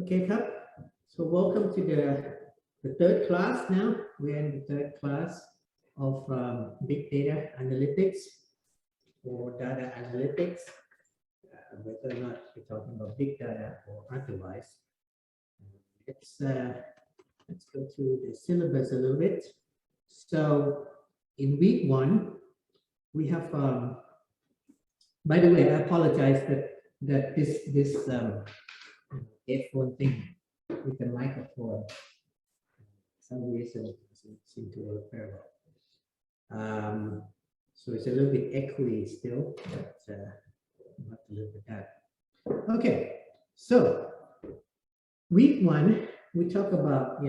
Okay, Cup. So welcome to the third class now. We're in the third class of Big Data Analytics or Data Analytics, whether or not we're talking about big data or otherwise. Let's go through the syllabus a little bit. So in week one, we have, by the way, I apologize that this headphone thing with the microphone, for some reason doesn't seem to work very well. So it's a little bit echoey still, but we'll have to live with that. Okay, so week one, we talk about,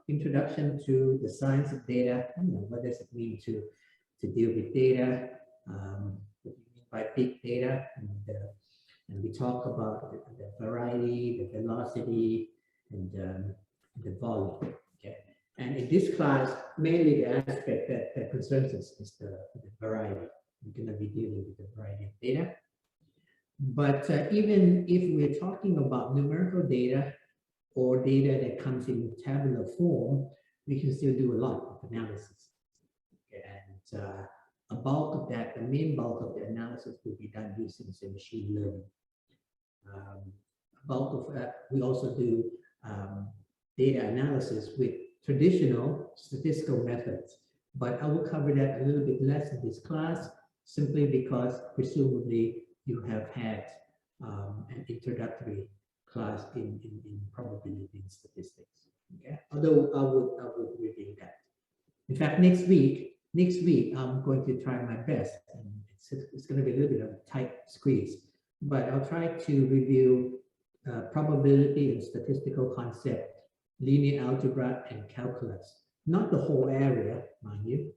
introduction to the science of data. What does it mean to deal with data? What do you mean by big data? And we talk about the variety, the velocity, and the volume. Okay, and in this class, mainly the aspect that concerns us is the variety. We're going to be dealing with the variety of data. But even if we're talking about numerical data or data that comes in tabular form, we can still do a lot of analysis. Okay, and a bulk of that, the main bulk of the analysis will be done using say, machine learning. A bulk of that, we also do data analysis with traditional statistical methods, but I will cover that a little bit less in this class, simply because presumably you have had an introductory class in probability and statistics. Okay, although I would review that. In fact, next week I'm going to try my best, and it's going to be a little bit of a tight squeeze, but I'll try to review probability and statistical concept, linear algebra, and calculus. Not the whole area, mind you,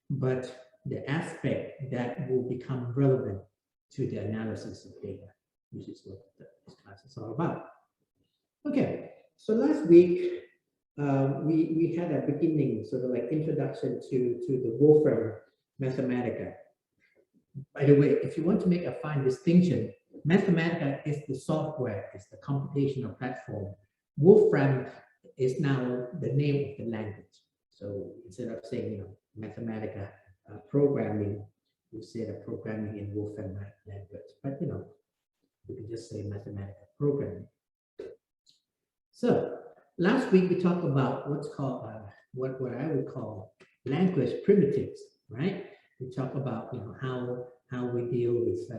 but the aspect that will become relevant to the analysis of data, which is what this class is all about. Okay, so last week we had a beginning, sort of like introduction to the Wolfram Mathematica. By the way, if you want to make a fine distinction, Mathematica is the software, it's the computational platform. Wolfram is now the name of the language. So instead of saying, Mathematica programming, you say the programming in Wolfram language. But we can just say Mathematica programming. So last week we talked about what's called what I would call language primitives, right? We talk about how we deal with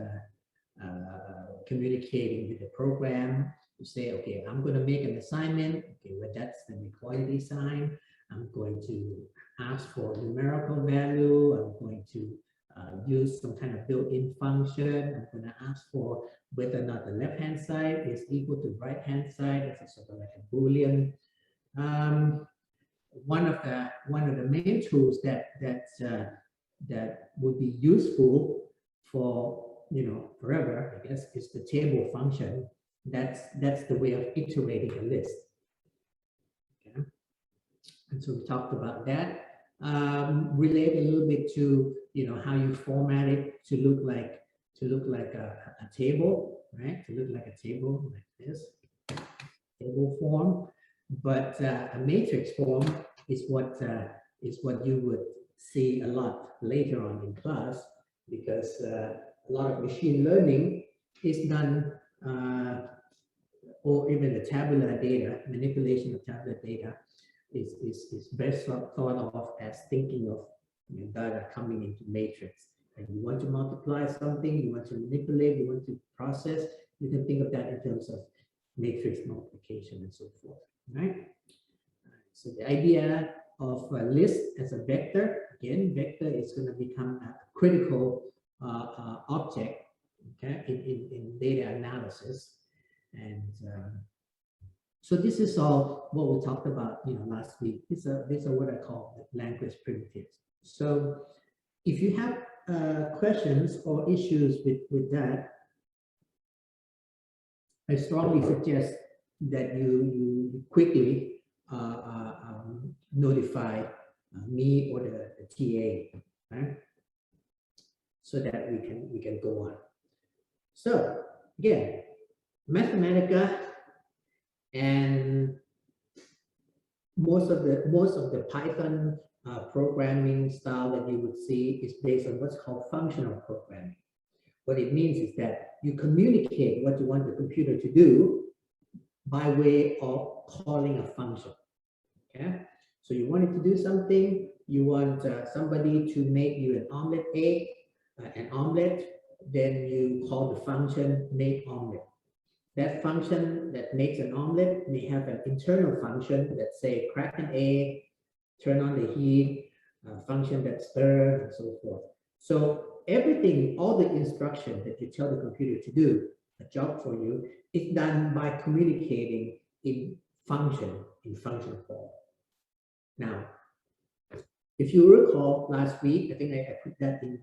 communicating with the program. You say, okay, I'm going to make an assignment. Okay, well, that's the equality sign. I'm going to ask for a numerical value. I'm going to use some kind of built-in function. I'm going to ask for whether or not the left-hand side is equal to right-hand side. It's sort of like a Boolean. One of the main tools that would be useful for forever, I guess, is the table function. That's the way of iterating a list. Okay. And so we talked about that. Relate a little bit to how you format it to look like a table, right? To look like a table like this, table form. But a matrix form is what you would see a lot later on in class, because a lot of machine learning is done, or even the tabular data, manipulation of tabular data is best thought of as thinking of data coming into matrix. And you want to multiply something, you want to manipulate, you want to process, you can think of that in terms of matrix multiplication and so forth, right? So the idea of a list as a vector, again, vector is going to become a critical object, okay, in data analysis. And so this is all what we talked about last week. These are what I call language primitives. So if you have questions or issues with that, I strongly suggest that you quickly notify me or the TA, right? So that we can go on. So again, Mathematica And most of the Python programming style that you would see is based on what's called functional programming. What it means is that you communicate what you want the computer to do by way of calling a function. Okay, so you want it to do something. You want somebody to make you an omelet egg, an omelet. Then you call the function make omelet. That function that makes an omelet may have an internal function that say crack an egg, turn on the heat, function that stir, and so forth. So everything, all the instruction that you tell the computer to do, a job for you, is done by communicating in function form. Now, if you recall last week, I think I put that in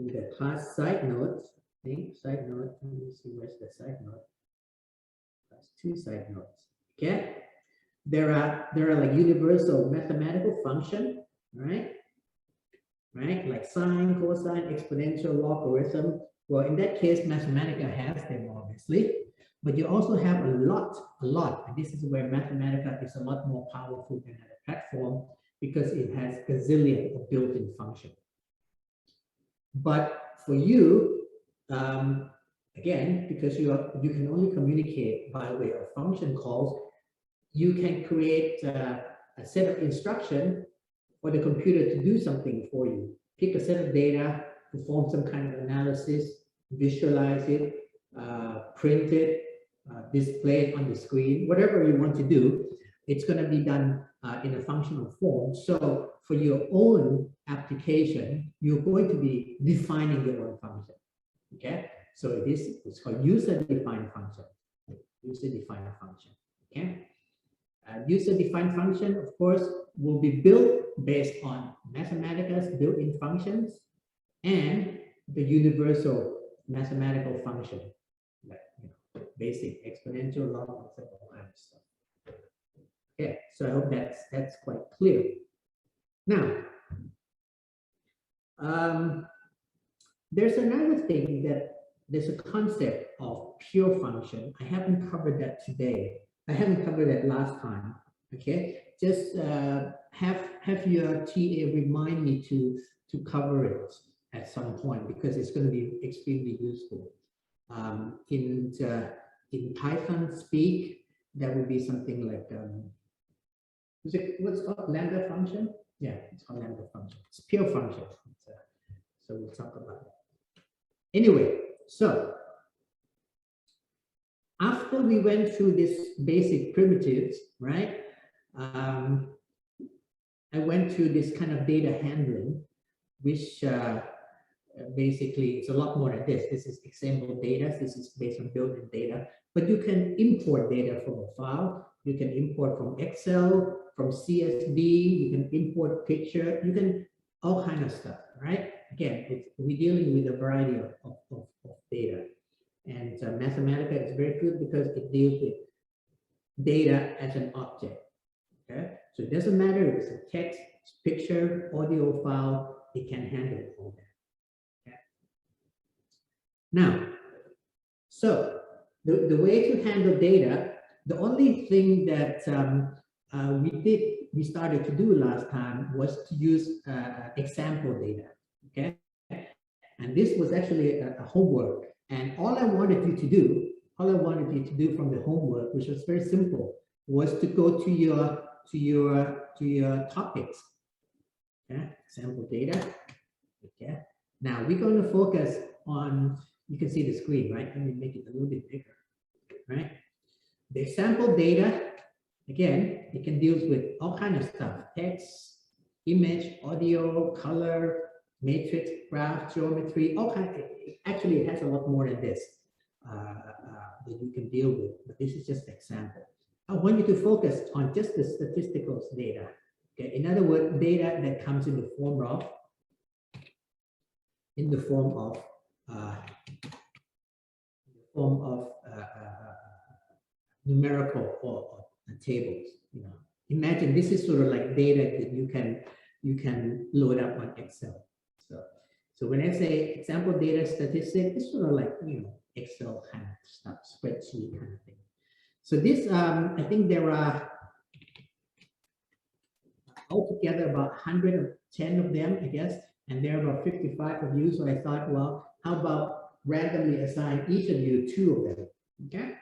the class side notes. I think side note. Let me see where's the side note. That's 2 side notes. Okay, there are like universal mathematical function, right? Like sine, cosine, exponential, logarithm. Well, in that case, Mathematica has them obviously, but you also have a lot, and this is where Mathematica is a lot more powerful than a platform because it has a gazillion of built-in functions. But for you, again, because you can only communicate by way of function calls, you can create a set of instruction for the computer to do something for you. Pick a set of data, perform some kind of analysis, visualize it, print it, display it on the screen, whatever you want to do, it's going to be done in a functional form. So for your own application, you're going to be defining your own function. Okay, so it's called user-defined function. User-defined function. Okay, user-defined function, of course, will be built based on Mathematica's built-in functions and the universal mathematical function, like basic exponential, logarithm, all kind of stuff. Okay, so I hope that's quite clear. Now, there's another thing that there's a concept of pure function. I haven't covered that today. I haven't covered that last time. Okay, just have your TA remind me to cover it at some point because it's going to be extremely useful. In Python speak, that would be something like what's called lambda function? Yeah, it's called lambda function. It's pure function. So we'll talk about that. Anyway, so after we went through this basic primitives, right? I went through this kind of data handling, which basically it's a lot more than this. This is example data. This is based on built-in data, but you can import data from a file. You can import from Excel, from CSV. You can import picture. You can all kind of stuff, right? Again, we're dealing with a variety of data, and Mathematica is very good because it deals with data as an object. Okay, so it doesn't matter if it's a text, picture, audio file, it can handle all that. Okay. Now, so the way to handle data, the only thing that we started to do last time was to use example data. Okay, and this was actually a homework, and all I wanted you to do from the homework, which was very simple, was to go to your topics. Okay, example data. Okay, now we're going to focus on, you can see the screen, right? Let me make it a little bit bigger, right? The example data, again, it can deal with all kinds of stuff: text, image, audio, color, matrix, graph, geometry, all kinds. Actually, it has a lot more than this that you can deal with, but this is just an example. I want you to focus on just the statistical data. Okay, in other words, data that comes in the form of numerical or tables. You know, imagine this is sort of like data that you can load up on Excel. So when I say example data statistic, it's sort of like Excel kind of stuff, spreadsheet kind of thing. So this, I think there are altogether about 110 of them, I guess, and there are about 55 of you. So I thought, well, how about randomly assign each of you 2 of them? Okay.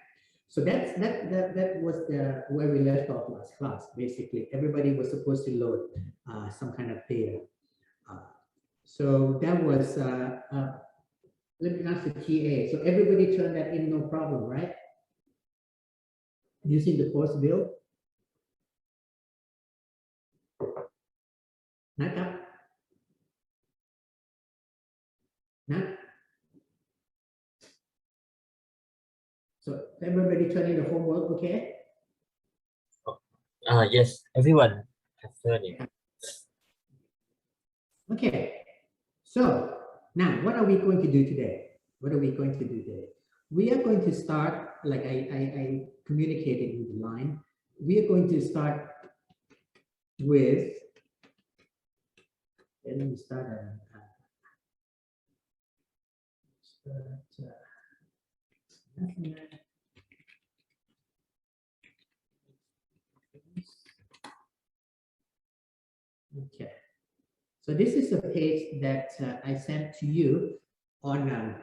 So that was where we left off last class. Basically, everybody was supposed to load some kind of data. So that was let me ask the TA. So everybody turned that in, no problem, right? Using the course view. Not up. Not. So everybody turn in the homework, okay? Yes, everyone has turned in. Okay. So now, what are we going to do today? What are we going to do today? We are going to start, like I communicated in the line. We are going to start with, let me start okay. So this is a page that I sent to you on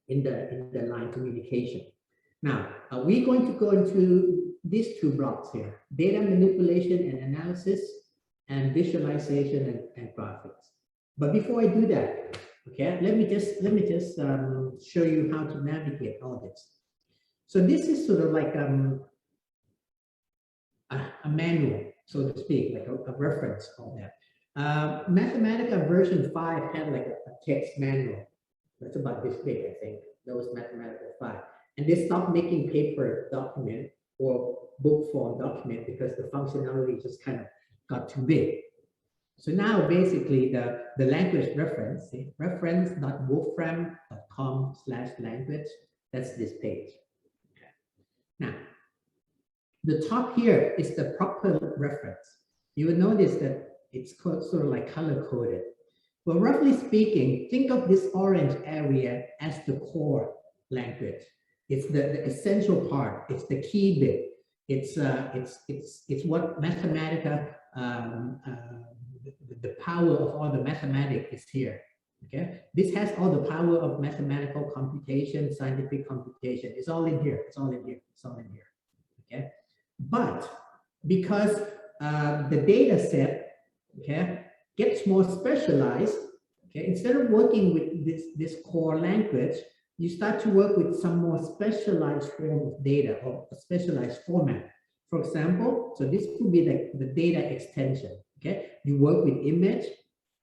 in the line communication. Now, we're going to go into these 2 blocks here: data manipulation and analysis, and visualization and graphics. But before I do that, okay, let me just show you how to navigate all this. So this is sort of like a manual, so to speak, like a reference on that. Mathematica version 5 had like a text manual. That's about this big, I think. That was Mathematica 5. And they stopped making paper document or book form document because the functionality just kind of got too big. So now basically the language reference, reference.wolfram.com/language, that's this page. Okay. Now, the top here is the proper reference. You will notice that it's sort of like color coded. Well, roughly speaking, think of this orange area as the core language. It's the essential part. It's the key bit. It's what Mathematica, the power of all the mathematics is here. Okay, this has all the power of mathematical computation, scientific computation. It's all in here. It's all in here. It's all in here. Okay, but because the data set, okay, gets more specialized, okay, instead of working with this core language, you start to work with some more specialized form of data or a specialized format. For example, so this could be like the data extension. Okay, you work with image,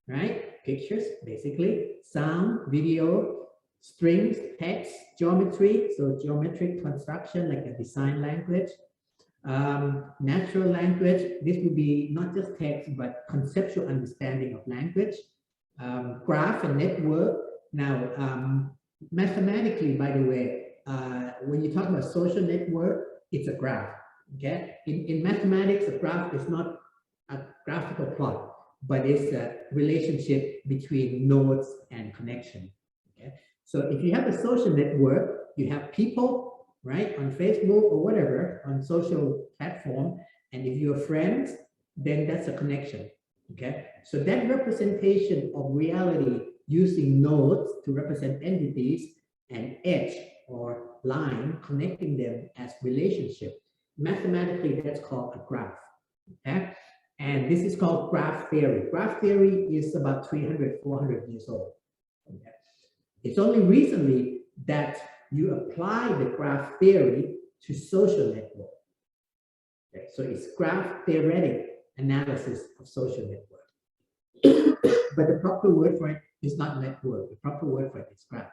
right? Pictures, basically, sound, video, strings, text, geometry. So geometric construction, like a design language. Natural language, this would be not just text, but conceptual understanding of language. Graph and network. Now, mathematically, by the way, when you talk about social network, it's a graph. Okay, in mathematics, a graph is not a graphical plot, but it's a relationship between nodes and connection. Okay, so if you have a social network, you have people, right, on Facebook or whatever, on social platform, and if you're friends, then that's a connection. Okay, so that representation of reality using nodes to represent entities and edge or line connecting them as relationship, mathematically that's called a graph. Okay, and this is called graph theory. Graph theory is about 300-400 years old. Okay, it's only recently that you apply the graph theory to social network. Okay, so it's graph theoretic analysis of social network. But the proper word for it is not network. The proper word for it is graph.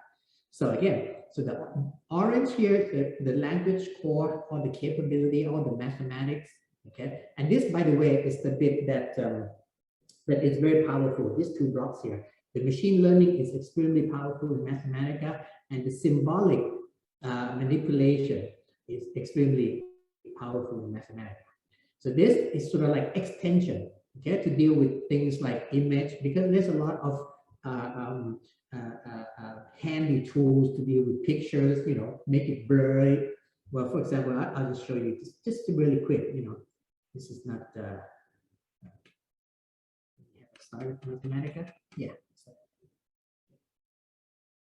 So again, so the orange here, the language core, or the capability, or the mathematics. Okay, and this, by the way, is the bit that that is very powerful. These 2 blocks here. The machine learning is extremely powerful in Mathematica, and the symbolic manipulation is extremely powerful in Mathematica. So this is sort of like extension, okay, to deal with things like image, because there's a lot of handy tools to deal with pictures, you know, make it blurry, Well, for example, I'll just show you just really quick. This is not. Start Mathematica. Yeah.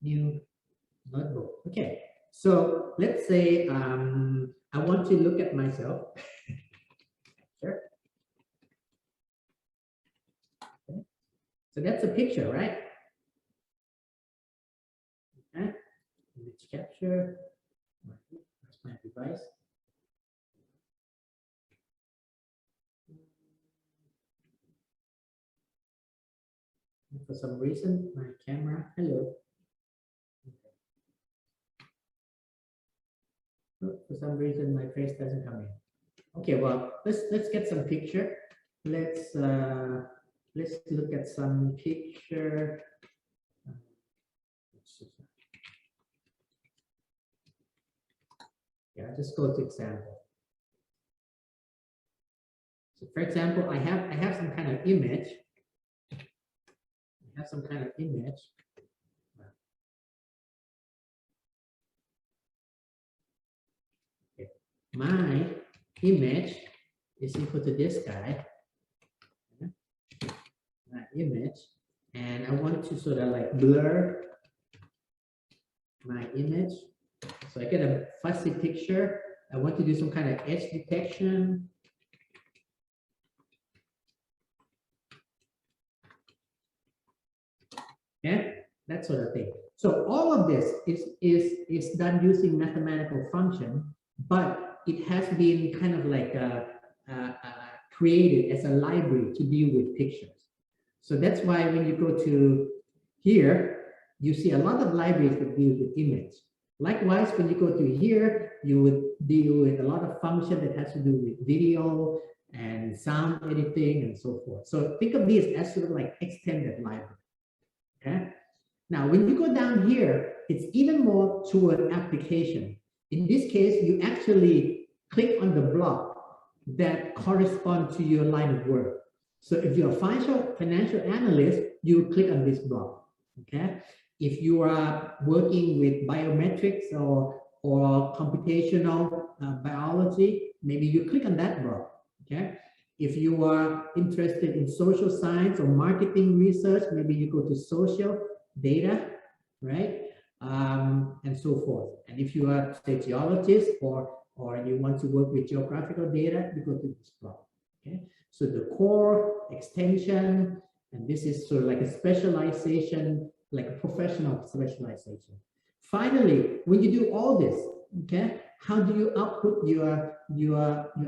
New notebook. Okay. So let's say I want to look at myself. Sure. Okay. So that's a picture, right? Okay. Image capture. Where's my device? For some reason, my camera. Hello. For some reason, my face doesn't come in. Okay, well, let's get some picture. Let's look at some picture. Yeah, just go to example. So, for example, I have some kind of image. I have some kind of image. Okay. My image is equal to this guy. My image, and I want to sort of like blur my image. So I get a fuzzy picture. I want to do some kind of edge detection. Yeah, that sort of thing. So all of this is done using mathematical function, but it has been kind of like created as a library to deal with pictures. So that's why when you go to here, you see a lot of libraries that deal with image. Likewise, when you go to here, you would deal with a lot of function that has to do with video and sound editing and so forth. So think of these as sort of like extended library. Okay. Now, when you go down here, it's even more toward application. In this case, you actually click on the block that correspond to your line of work. So if you're a financial analyst, you click on this block. Okay. If you are working with biometrics or computational biology, maybe you click on that block. Okay. If you are interested in social science or marketing research, maybe you go to social data, right? And so forth. And if you are a geologist or you want to work with geographical data, you go to this block. Okay. So the core, extension, and this is sort of like a specialization, like a professional specialization. Finally, when you do all this, okay, how do you output your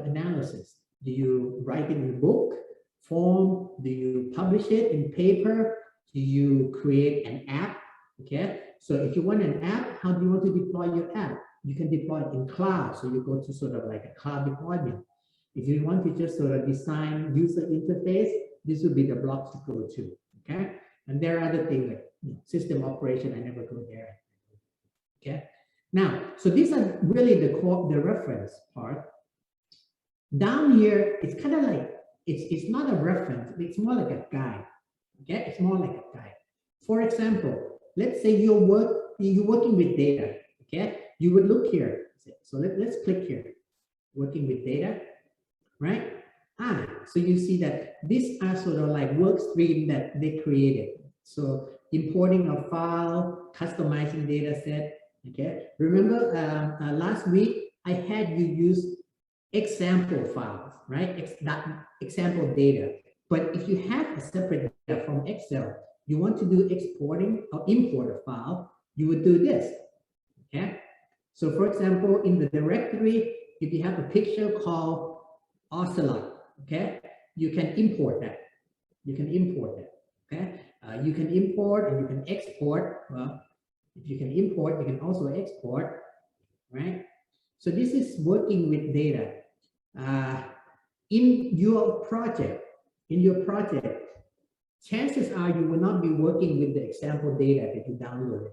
analysis? Do you write it in a book form? Do you publish it in paper? Do you create an app? Okay, so if you want an app, how do you want to deploy your app? You can deploy it in cloud, so you go to sort of like a cloud deployment. If you want to just sort of design user interface, this would be the blocks to go to. Okay, and there are other things like system operation. I never go there. Okay, now so these are really the reference part. Down here, it's kind of like it's not a reference, it's more like a guide. Okay, it's more like a guide. For example, let's say you're working with data. Okay, you would look here. So let's click here. Working with data, right? So you see that these are sort of like work stream that they created. So importing a file, customizing data set. Okay, remember last week I had you use example files, right? Example data. But if you have a separate data from Excel, you want to do exporting or import a file, you would do this. Okay. So for example, in the directory, if you have a picture called Ocelot, okay, you can import that. You can import that. Okay. You can import and you can export. Well, if you can import, you can also export, right? So this is working with data. In your project, chances are you will not be working with the example data that you downloaded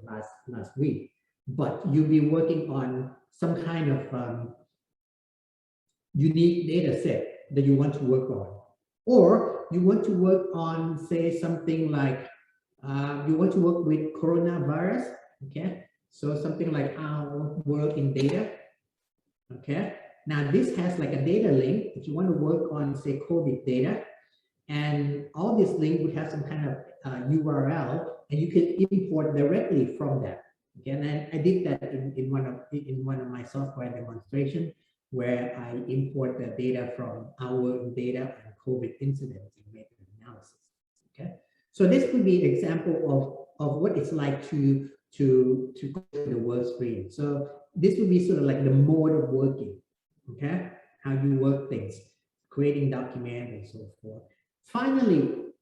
last week, but you'll be working on some kind of unique data set that you want to work on. Or you want to work on, say, something like, you want to work with coronavirus, okay? So something like our work in data. Okay. Now this has like a data link if you want to work on, say, COVID data, and all this link would have some kind of URL, and you can import directly from that. Okay, and I did that in one of my software demonstration, where I import the data from our data and COVID incidents and made an analysis. Okay, so this could be an example of what it's like to go to the work screen. So this would be sort of like the mode of working. Okay, how you work things, creating document and so forth. Finally,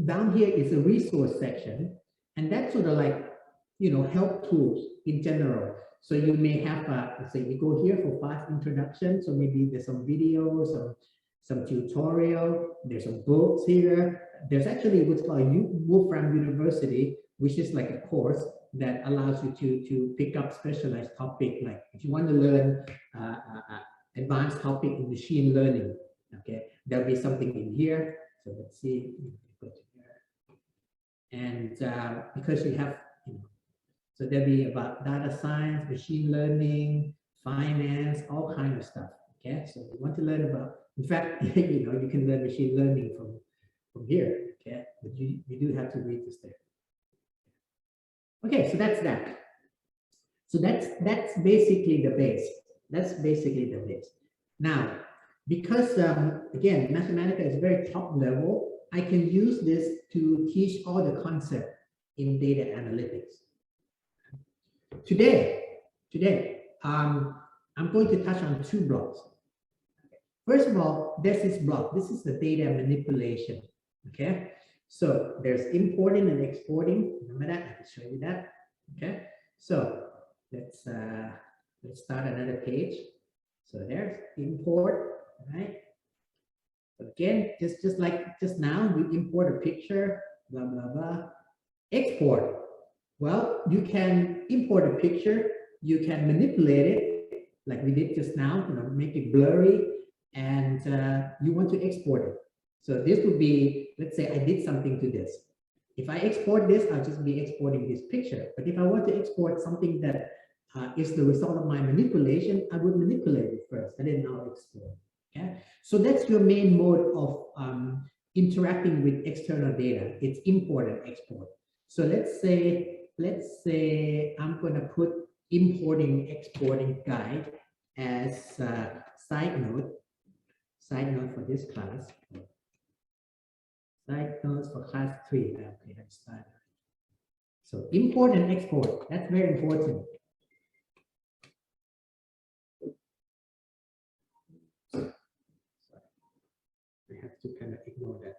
down here is a resource section, and that's sort of like, you know, help tools in general. So you may have, let's say you go here for fast introduction. So maybe there's some videos, some tutorial, there's some books here. There's actually what's called Wolfram University, which is like a course that allows you to pick up specialized topic. Like if you want to learn advanced topic in machine learning, okay, there'll be something in here. So let's see, go to here. And because you have, you know, so there'll be about data science, machine learning, finance, all kinds of stuff. Okay, so you want to learn about, in fact, you know, you can learn machine learning from here. Okay, but you do have to read this there. Okay, so that's that. So that's basically the base. That's basically the base. Now, because again, Mathematica is very top level, I can use this to teach all the concept in data analytics. Today, I'm going to touch on two blocks. First of all, there's this block. This is the data manipulation. Okay, so there's importing and exporting. Remember that? I can show you that. Okay, so let's start another page. So there's import, right? So again, just like just now, we import a picture, blah blah blah. Export. Well, you can import a picture, you can manipulate it, like we did just now, you know, make it blurry, and you want to export it. So this would be, let's say I did something to this. If I export this, I'll just be exporting this picture. But if I want to export something that is the result of my manipulation, I would manipulate it first, and then I'll export. Okay, so that's your main mode of interacting with external data. It's import and export. So let's say I'm going to put importing, exporting guide as side note for this class. Side notes for class 3. Okay, let's start. So import and export, that's very important. I have to kind of ignore that.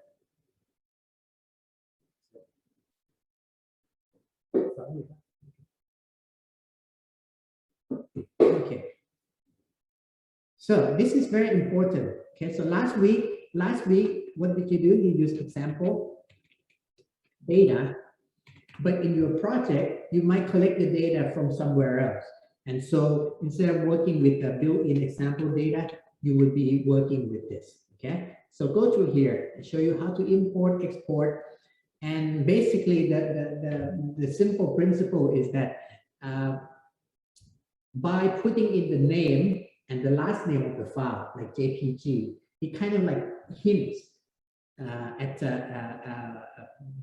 Okay. So this is very important. Okay, so last week, what did you do? You used example data, but in your project, you might collect the data from somewhere else. And so instead of working with the built-in example data, you would be working with this. Okay, so go through here and show you how to import, export. And basically the simple principle is that by putting in the name and the last name of the file, like JPG, it kind of like hints at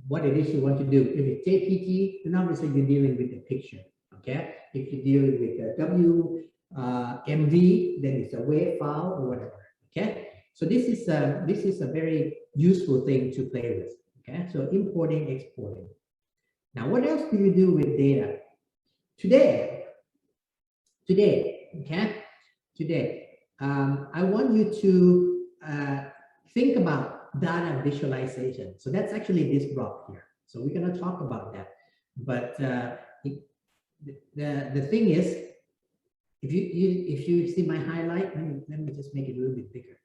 what it is you want to do. If it's JPG, then obviously you're dealing with the picture. Okay, if you're dealing with the WMV, then it's a WAV file or whatever. Okay, so this is a very useful thing to play with. Okay, so importing, exporting. Now, what else do you do with data? Today, I want you to think about data visualization. So that's actually this block here. So we're going to talk about that. But the thing is, if you see my highlight, let me just make it a little bit bigger.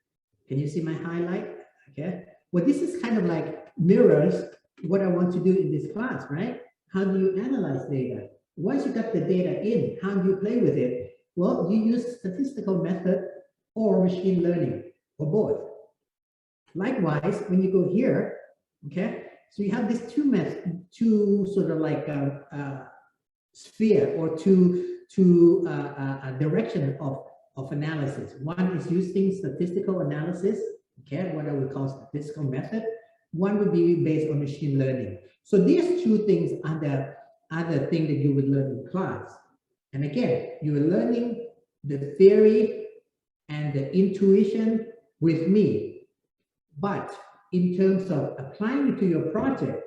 Can you see my highlight? Okay. Well, this is kind of like mirrors what I want to do in this class, right? How do you analyze data? Once you got the data in, how do you play with it? Well, you use statistical method or machine learning or both. Likewise, when you go here, okay, so you have these two sort of like sphere or two direction of of analysis. One is using statistical analysis, okay, what I would call statistical method. One would be based on machine learning. So these two things are the other thing that you would learn in class. And again, you are learning the theory and the intuition with me. But in terms of applying it to your project,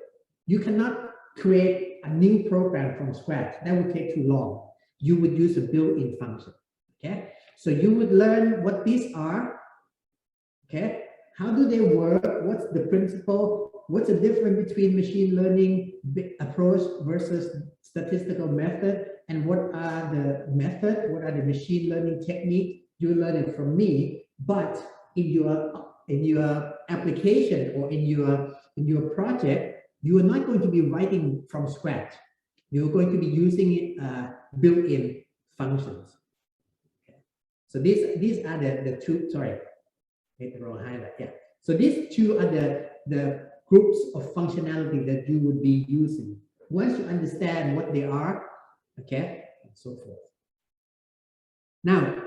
you cannot create a new program from scratch. That would take too long. You would use a built-in function, okay? So you would learn what these are, okay? How do they work? What's the principle? What's the difference between machine learning approach versus statistical method? And what are the method? What are the machine learning technique? You learn it from me, but in your application or in your project, you are not going to be writing from scratch. You're going to be using built-in functions. Okay. So these are the two. Sorry, made the wrong highlight. Yeah. So these two are the groups of functionality that you would be using. Once you understand what they are, okay, and so forth. Now,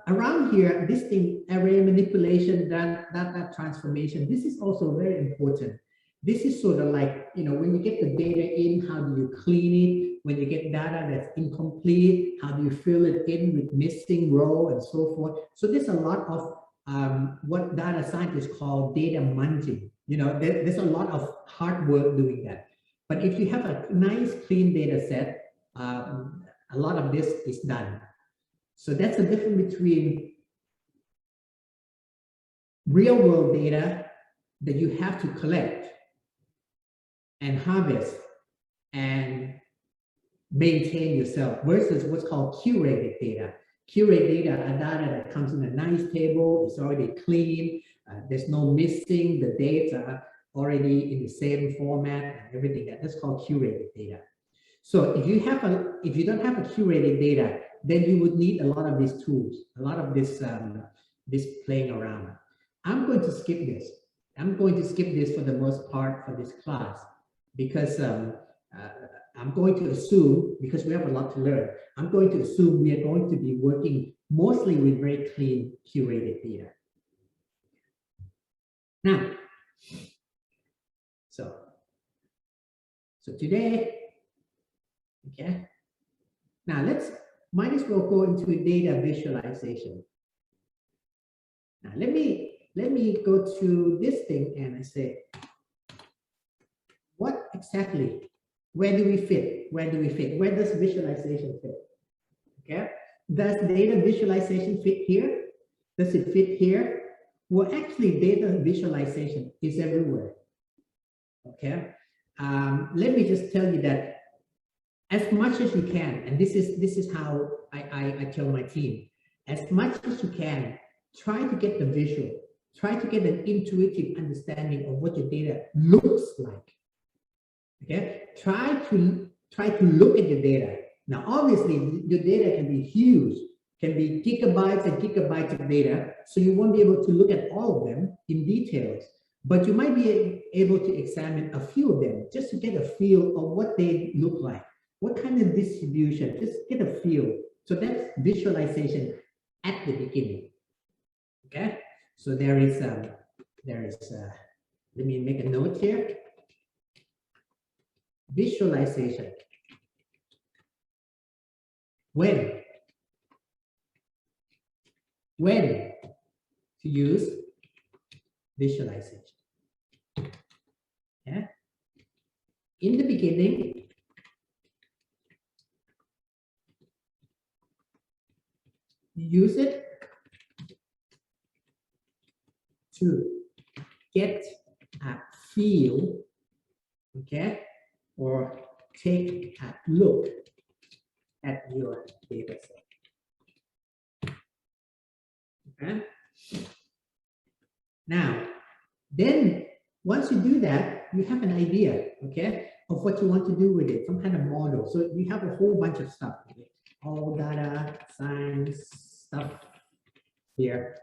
around here, this thing, array manipulation, data transformation, this is also very important. This is sort of like, you know, when you get the data in, how do you clean it? When you get data that's incomplete, how do you fill it in with missing row and so forth? So there's a lot of what data scientists call data munging. You know, there's a lot of hard work doing that. But if you have a nice clean data set, a lot of this is done. So that's the difference between real world data that you have to collect and harvest and maintain yourself versus what's called curated data. Curated data are data that comes in a nice table, it's already clean, there's no missing, the dates are already in the same format and everything. That's called curated data. So if you don't have a curated data, then you would need a lot of these tools, a lot of this this playing around. I'm going to skip this. I'm going to skip this for the most part for this class because I'm going to assume, because we have a lot to learn, I'm going to assume we are going to be working mostly with very clean curated data. Now, so today, okay, now might as well go into data visualization. Now let me go to this thing and I say, what exactly, where do we fit? Where do we fit? Where does visualization fit? Okay, does data visualization fit here? Does it fit here? Well, actually data visualization is everywhere. Okay, let me just tell you that as much as you can, and this is how I tell my team, as much as you can, try to get the visual, try to get an intuitive understanding of what your data looks like. Okay, try to look at your data. Now, obviously, your data can be huge, can be gigabytes and gigabytes of data, so you won't be able to look at all of them in details, but you might be able to examine a few of them just to get a feel of what they look like, what kind of distribution, just get a feel. So that's visualization at the beginning. Okay, so there is let me make a note here. Visualization. When to use visualization. Yeah. In the beginning, you use it to get a feel, okay, or take a look at your data set. Okay. Now, then once you do that, you have an idea, okay, of what you want to do with it, some kind of model. So you have a whole bunch of stuff, okay? All data science stuff here.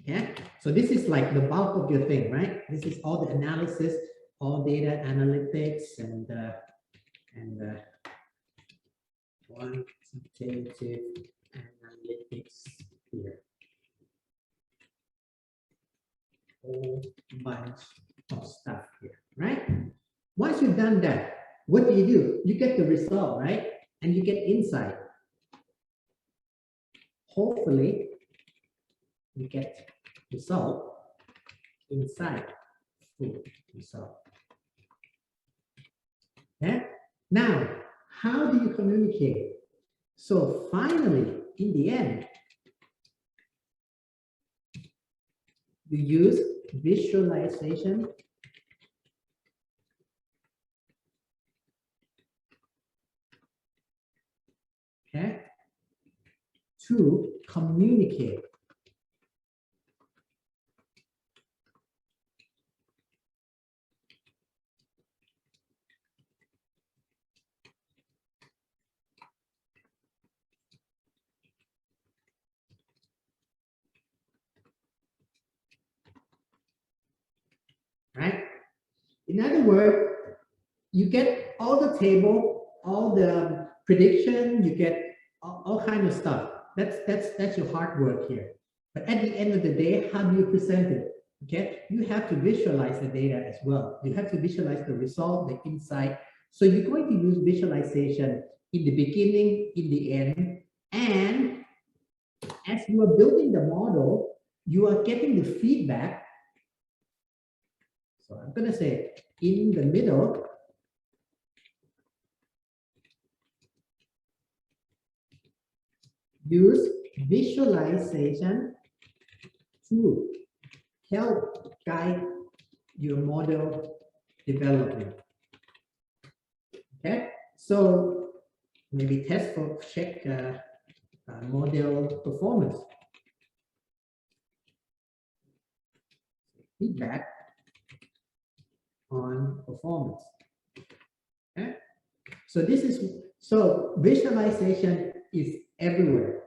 Okay, so this is like the bulk of your thing, right? This is all the analysis, all data analytics, and and quantitative analytics here. Whole bunch of stuff here, right? Once you've done that, what do? You get the result, right? And you get insight. Hopefully, you get result inside full result. Okay? Now, how do you communicate? So finally, in the end, you use visualization to communicate. Right? In other words, you get all the table, all the prediction, you get all kinds of stuff. That's your hard work here. But at the end of the day, how do you present it? Okay, you have to visualize the data as well. You have to visualize the result, the insight. So you're going to use visualization in the beginning, in the end, and as you are building the model, you are getting the feedback. So I'm going to say in the middle, use visualization to help guide your model development. Okay, so maybe test for check model performance. Feedback on performance. Okay, so this is visualization is everywhere.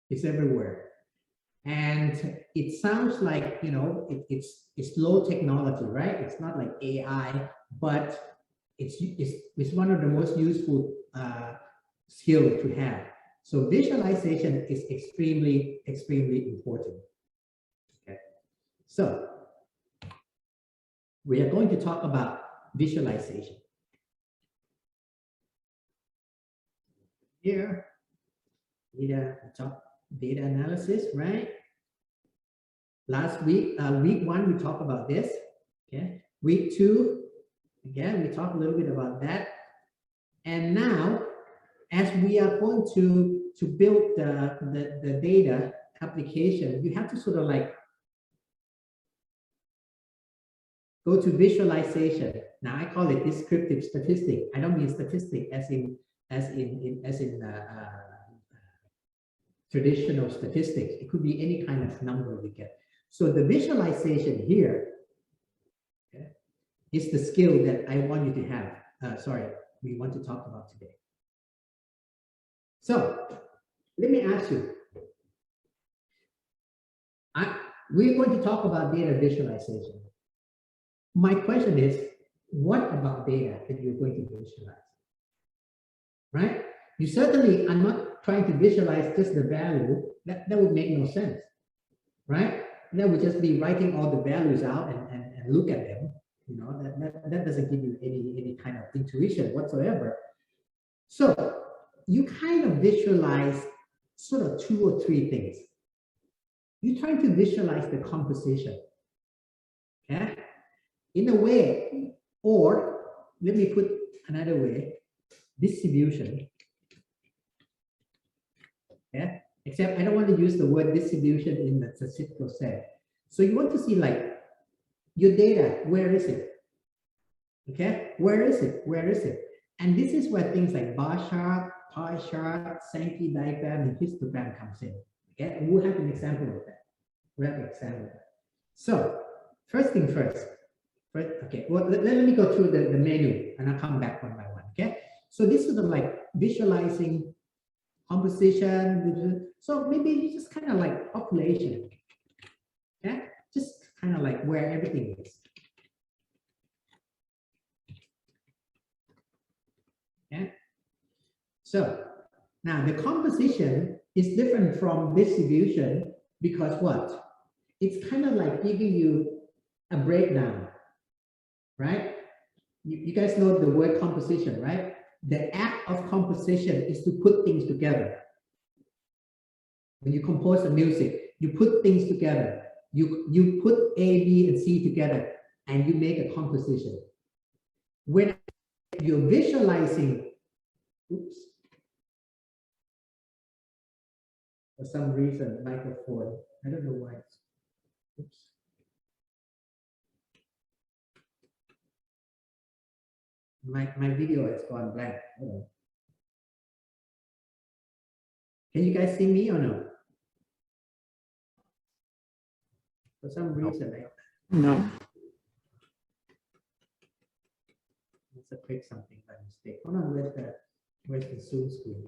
It's everywhere, and it sounds like it's low technology, right? It's not like AI, but it's one of the most useful skill to have. So visualization is extremely important. Okay, so we are going to talk about visualization here. Data analysis, right? Last week, week 1, we talked about this. Okay, week 2, again, we talked a little bit about that. And now, as we are going to build the data application, you have to sort of like go to visualization. Now I call it descriptive statistic. I don't mean statistic as in traditional statistics. It could be any kind of number we get. So the visualization here, okay, is the skill that I want you to have. We want to talk about today. So let me ask you. We're going to talk about data visualization. My question is, what about data that you're going to visualize? Right? You certainly are not trying to visualize just the value. That would make no sense, right? That would just be writing all the values out and look at them. That doesn't give you any kind of intuition whatsoever. So you kind of visualize sort of 2 or 3 things. You're trying to visualize the composition, okay? In a way, or let me put another way, distribution. Yeah, except I don't want to use the word distribution in the statistical sense. So you want to see like your data, where is it? Okay, where is it? Where is it? And this is where things like bar chart, pie chart, Sankey diagram, and histogram comes in. Okay, and we'll have an example of that. We'll have an example of that. So first thing first. Right? Okay, well, let me go through the menu and I'll come back one by one. Okay, so this is like visualizing composition. So maybe you just kind of like population. Okay, just kind of like where everything is. So now the composition is different from distribution because what? It's kind of like giving you a breakdown, right? You guys know the word composition, right? The act of composition is to put things together. When you compose a music, you put things together. You put A, B, and C together, and you make a composition. When you're visualizing, oops, for some reason, microphone, I don't know why. Oops. My video has gone blank. Hold on. Can you guys see me or no? For some reason, No. let's click something by mistake. Hold on, where's the Zoom screen?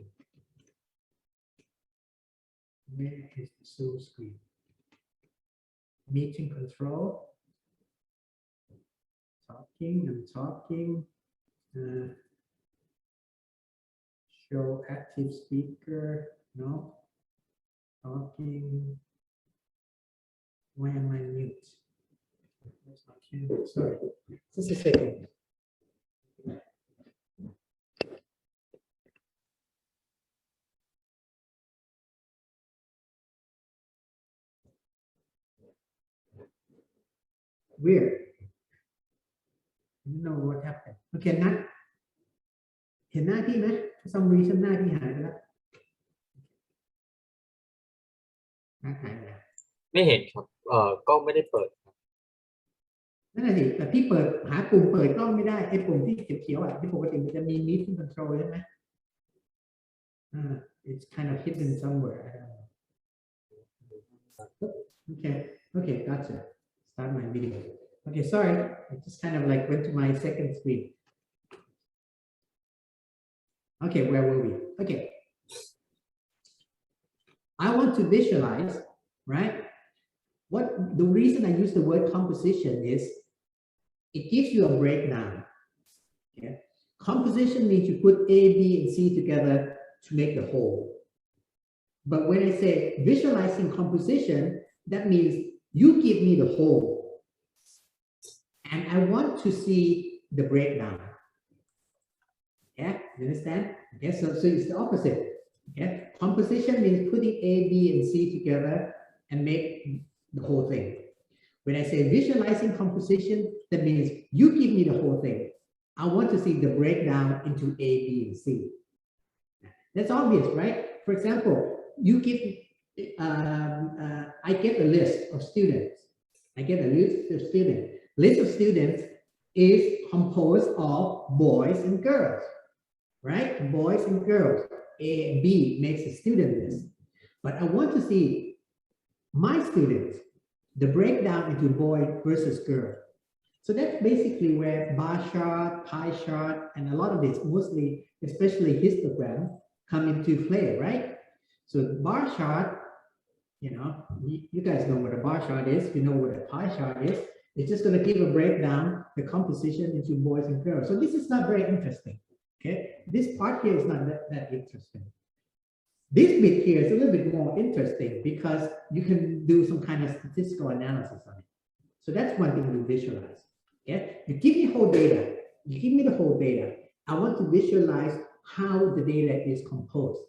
Where is the Zoom screen? Meeting control. I'm talking. Show active speaker. No. Talking. Why am I mute? Where's my camera? Sorry. Just a second. Weird. I don't know what happened. Okay, นัทเห็นหน้าที่ไหม For some reason หน้าที่หายไปแล้วหน้าหายไปแล้ว ไม่เห็นครับกล้องไม่ได้เปิดครับ นั่นแหละสิแต่ที่เปิดหาปุ่มเปิดกล้องไม่ได้ไอ้ปุ่มที่เขียวๆอ่ะที่ปกติมันจะมี meeting control ใช่ไหมit's kind of hidden somewhere I don't know. Okay gotcha start my video okay sorry I just kind of like went to my second screen okay where were we okay I want to visualize right what the reason I use the word composition is it gives you a breakdown. Okay? Composition means you put A, B, and C together to make the whole. But when I say visualizing composition, that means you give me the whole. And I want to see the breakdown. Yeah, you understand? Okay, so it's the opposite. Okay, composition means putting A, B, and C together and make the whole thing. When I say visualizing composition, that means you give me the whole thing. I want to see the breakdown into A, B, and C. That's obvious, right? For example, you give, I get a list of students. I get a list of students. List of students is composed of boys and girls, right? Boys and girls. A and B makes a student list. But I want to see my students, the breakdown into boy versus girl. So that's basically where bar chart, pie chart, and a lot of this, mostly, especially histogram, come into play, right? So bar chart, you know, you guys know what a bar chart is, you know what a pie chart is. It's just going to give a breakdown, the composition into boys and girls. So this is not very interesting, okay? This part here is not that interesting. This bit here is a little bit more interesting because you can do some kind of statistical analysis on it. So that's one thing you visualize. Okay? You give me whole data. You give me the whole data. I want to visualize how the data is composed,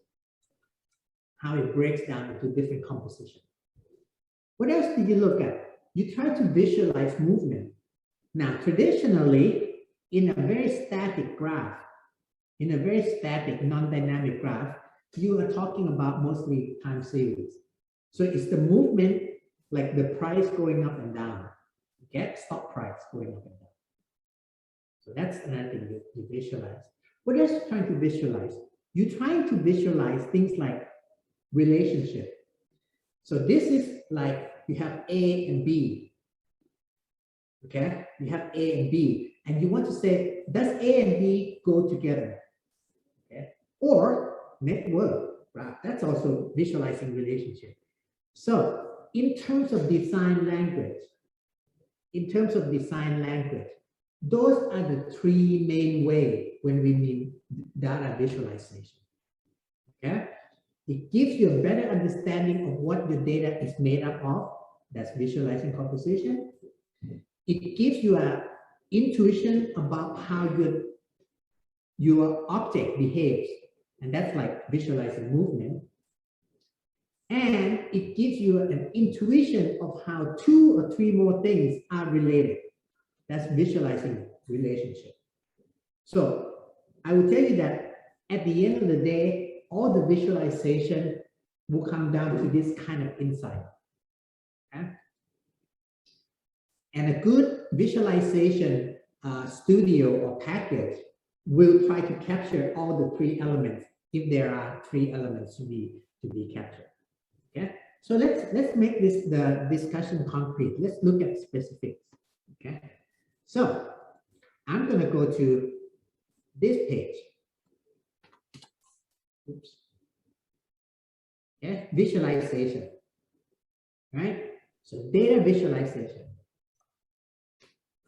how it breaks down into different composition. What else did you look at? You try to visualize movement. Now, traditionally, in a very static graph, in a very static, non-dynamic graph, you are talking about mostly time series. So it's the movement, like the price going up and down. Okay, stock price going up and down. So that's another thing you visualize. What else are you trying to visualize? You're trying to visualize things like relationship. So this is like you have A and B. Okay, you have A and B, and you want to say, does A and B go together? Okay, or network, right? That's also visualizing relationship. So in terms of design language, those are the three main ways when we mean data visualization. Okay, it gives you a better understanding of what your data is made up of. That's visualizing composition. It gives you an intuition about how your object behaves, and that's like visualizing movement. And it gives you an intuition of how 2 or 3 more things are related. That's visualizing relationship. So I will tell you that at the end of the day, all the visualization will come down to this kind of insight. Okay? And a good visualization studio or package will try to capture all the 3 elements if there are 3 elements to be captured. Okay, so let's make the discussion concrete. Let's look at specifics. Okay, so I'm going to go to this page. Oops. Okay, visualization. Right, so data visualization.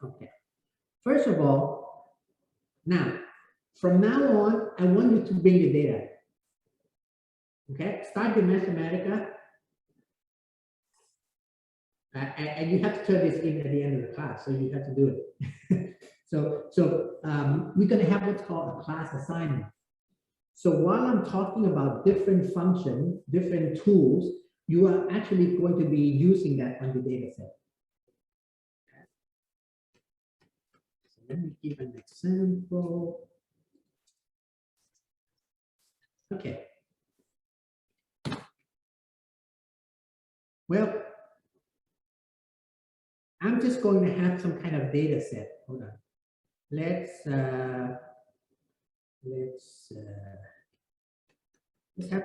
Okay, first of all, now from now on, I want you to bring the data. Okay, start the Mathematica, and you have to turn this in at the end of the class, so you have to do it. so we're going to have what's called a class assignment. So while I'm talking about different functions, different tools, you are actually going to be using that on the data set. Okay. So let me give an example. Okay. Well, I'm just going to have some kind of data set. Hold on. Let's have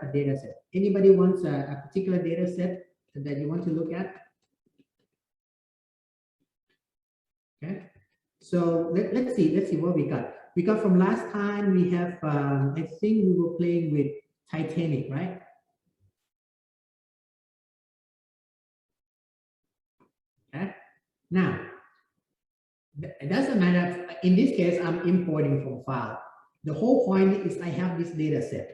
a data set. Anybody wants a particular data set that you want to look at? Okay. So let's see what we got. We got from last time. We have I think we were playing with Titanic, right? Okay. Now, it doesn't matter. In this case, I'm importing from file. The whole point is I have this data set.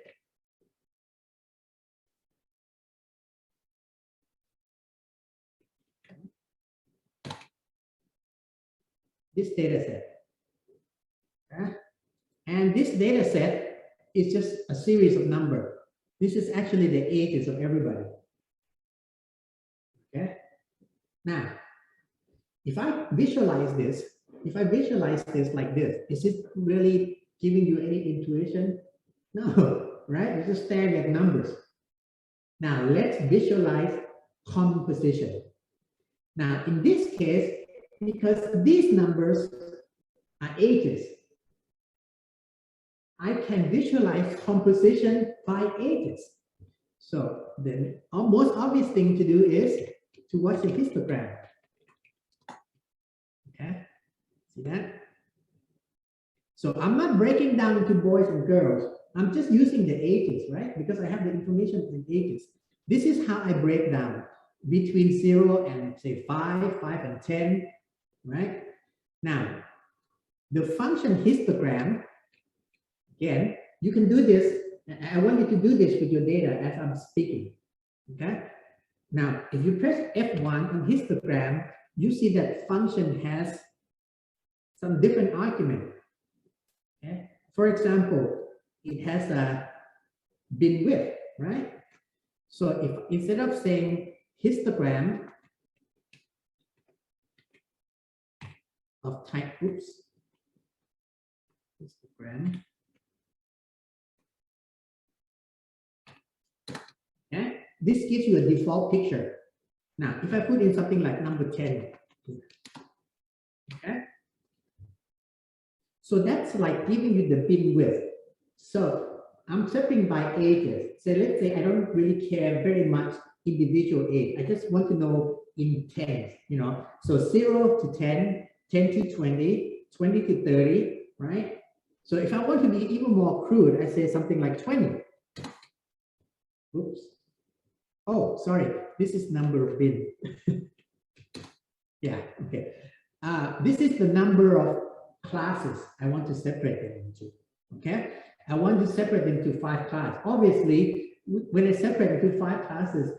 This data set. Okay. And this data set is just a series of numbers. This is actually the ages of everybody. Okay. Now, if I visualize this like this, is it really giving you any intuition? No, right? It's just staring at numbers. Now, let's visualize composition. Now, in this case, because these numbers are ages, I can visualize composition by ages. So the most obvious thing to do is to watch a histogram. Okay, see that? So I'm not breaking down into boys and girls. I'm just using the ages, right? Because I have the information in ages. This is how I break down between 0 and say 5, 5 and 10, right? Now, the function histogram, again, you can do this. I want you to do this with your data as I'm speaking, okay? Now, if you press F1 on histogram, you see that function has some different argument. Okay? For example, it has a bin width, right? So if instead of saying histogram of type, histogram, okay, this gives you a default picture. Now, if I put in something like number 10, okay, so that's like giving you the bin width. So I'm sorting by ages. So let's say I don't really care very much individual age. I just want to know in 10, you know. So 0 to 10, 10 to 20, 20 to 30, right? So if I want to be even more crude, I say something like 20. Oops. Oh, sorry. This is number of bin. Yeah, okay. This is the number of classes I want to separate them into. Okay. I want to separate them into 5 classes. Obviously, when I separate into 5 classes,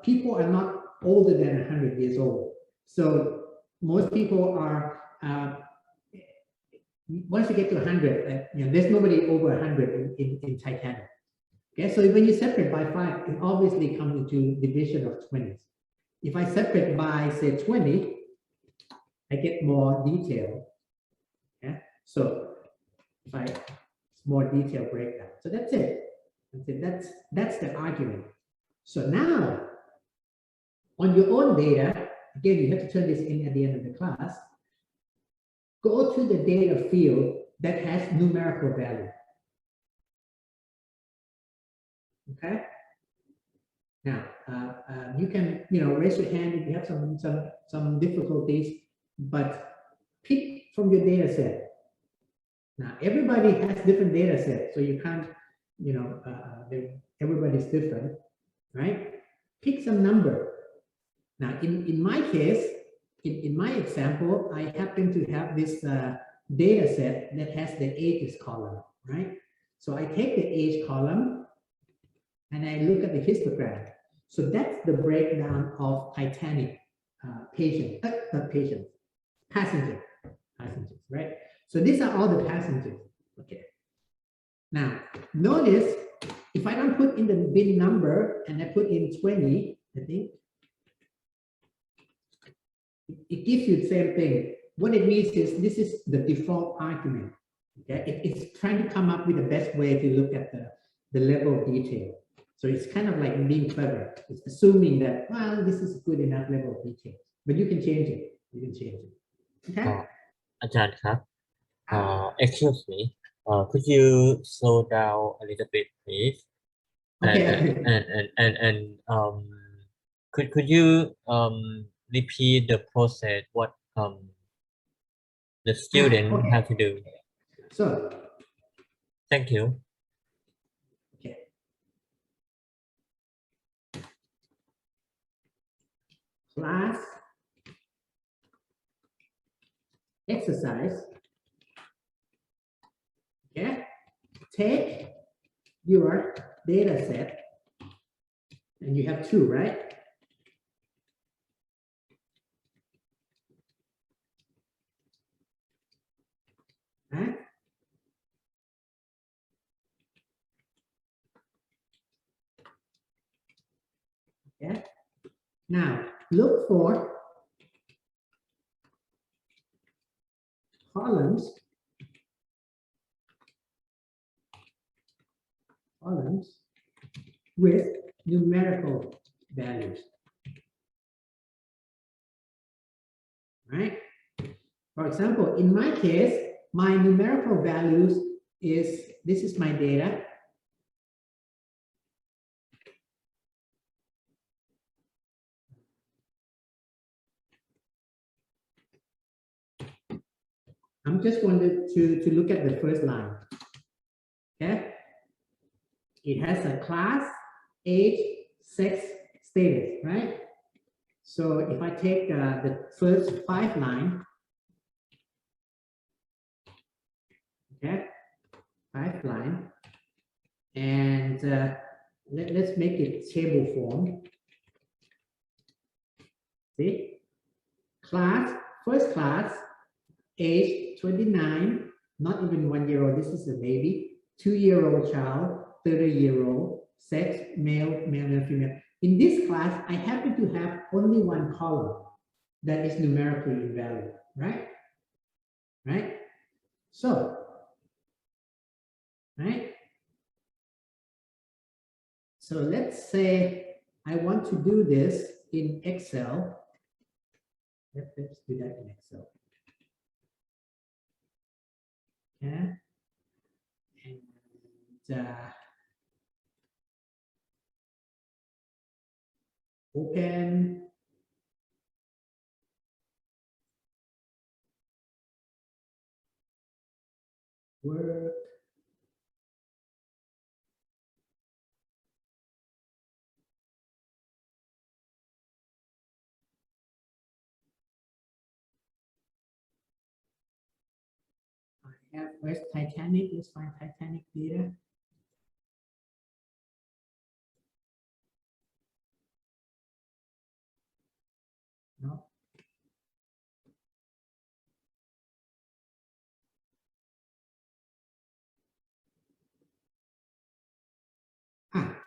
people are not older than 100 years old. So most people are, once you get to 100, there's nobody over 100 in Titanic. Okay, so when you separate by 5, it obviously comes into division of 20s. If I separate by, say, 20, I get more detail. Yeah, so if I more detailed breakdown. So that's it. That's the argument. So now, on your own data, again, you have to turn this in at the end of the class. Go to the data field that has numerical value. Okay. Now, you can, raise your hand if you have some difficulties, but pick from your data set. Now, everybody has different data sets, so you can't, everybody's different, right? Pick some number. Now, in my case, in my example, I happen to have this data set that has the ages column, right? So I take the age column and I look at the histogram. So that's the breakdown of Titanic passengers, right? So these are all the passengers, okay? Now, notice if I don't put in the bin number and I put in 20, I think, it gives you the same thing. What it means is this is the default argument, okay? It's trying to come up with the best way to look at the level of detail. So it's kind of like being clever. It's assuming that, well, this is good enough level of detail, but you can change it. You can change it. Okay. อาจารย์ครับ excuse me could you slow down a little bit please Okay. and could you repeat the process what the student have to do So thank you okay. Class exercise. Okay, take your data set, and you have 2, right? Right? Okay. Now look for columns with numerical values. Right? For example, in my case, my numerical values is, this is my data. I'm just going to look at the first line. Okay. It has a class, age, sex, status, right? So if I take the first 5 line, okay, 5 line, and let's make it table form. See, class, first class, age 29, not even 1 year old. This is a baby. 2-year-old child, 30-year-old, sex, male, and female. In this class, I happen to have only 1 column that is numerically invalid, right? Right? So, right? So let's say I want to do this in Excel. Let's do that in Excel. Yeah. And open. Word. have where's Titanic? Let's find Titanic data. No.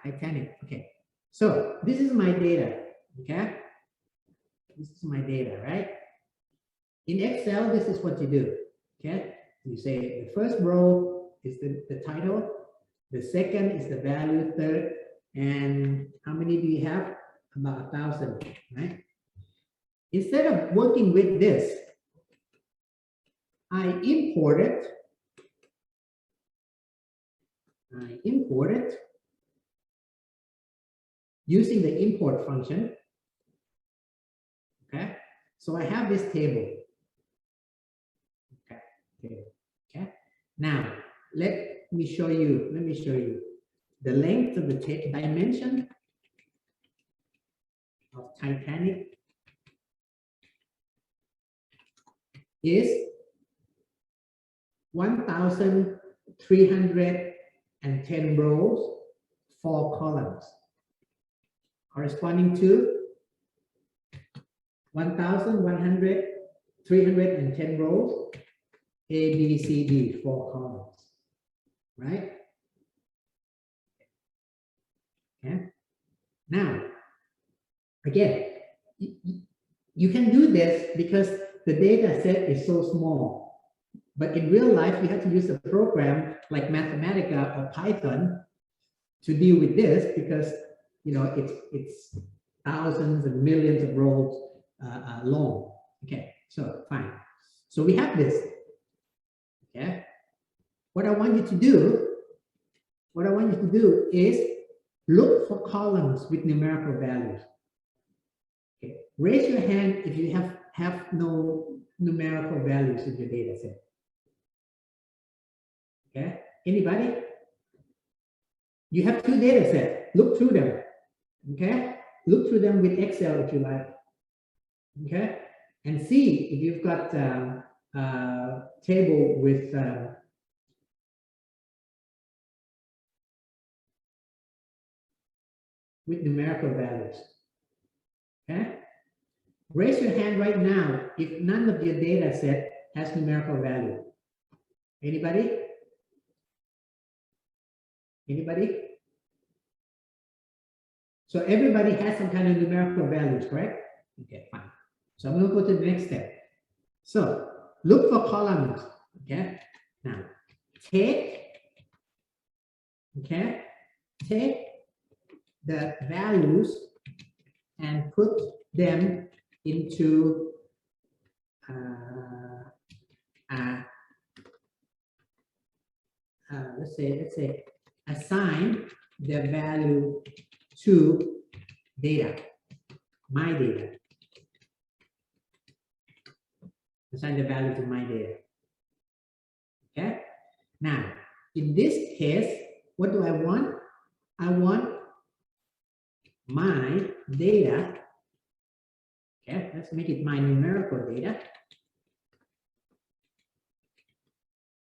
Titanic. Okay. So this is my data. Okay. This is my data, right? In Excel, this is what you do. Okay. You say the first row is the title, the second is the value, third, and how many do you have? About 1,000, right? Instead of working with this, I import it. Using the import function. Okay, so I have this table. Okay. Now let me show you. The length of the dimension of Titanic is 1,310 rows, 4 columns, corresponding to 1,310 rows, A, B, C, D, 4 columns, right? Okay. Now, again, you can do this because the data set is so small. But in real life, you have to use a program like Mathematica or Python to deal with this because it's thousands and millions of rows long. Okay, so fine. So we have this. Okay. What I want you to do is look for columns with numerical values. Okay. Raise your hand if you have no numerical values in your data set. Okay. Anybody? You have 2 data sets. Look through them. Okay. Look through them with Excel if you like. Okay. And see if you've got a table with numerical values. Okay. Raise your hand right now if none of your data set has numerical value. Anybody? Anybody? So everybody has some kind of numerical values, correct? Okay, fine. So I'm going to go to the next step. So look for columns. Okay. Now take the values and put them into let's say assign the value to data, my data. Assign the value to my data. Okay. Now, in this case, what do I want? I want my data. Okay, let's make it my numerical data.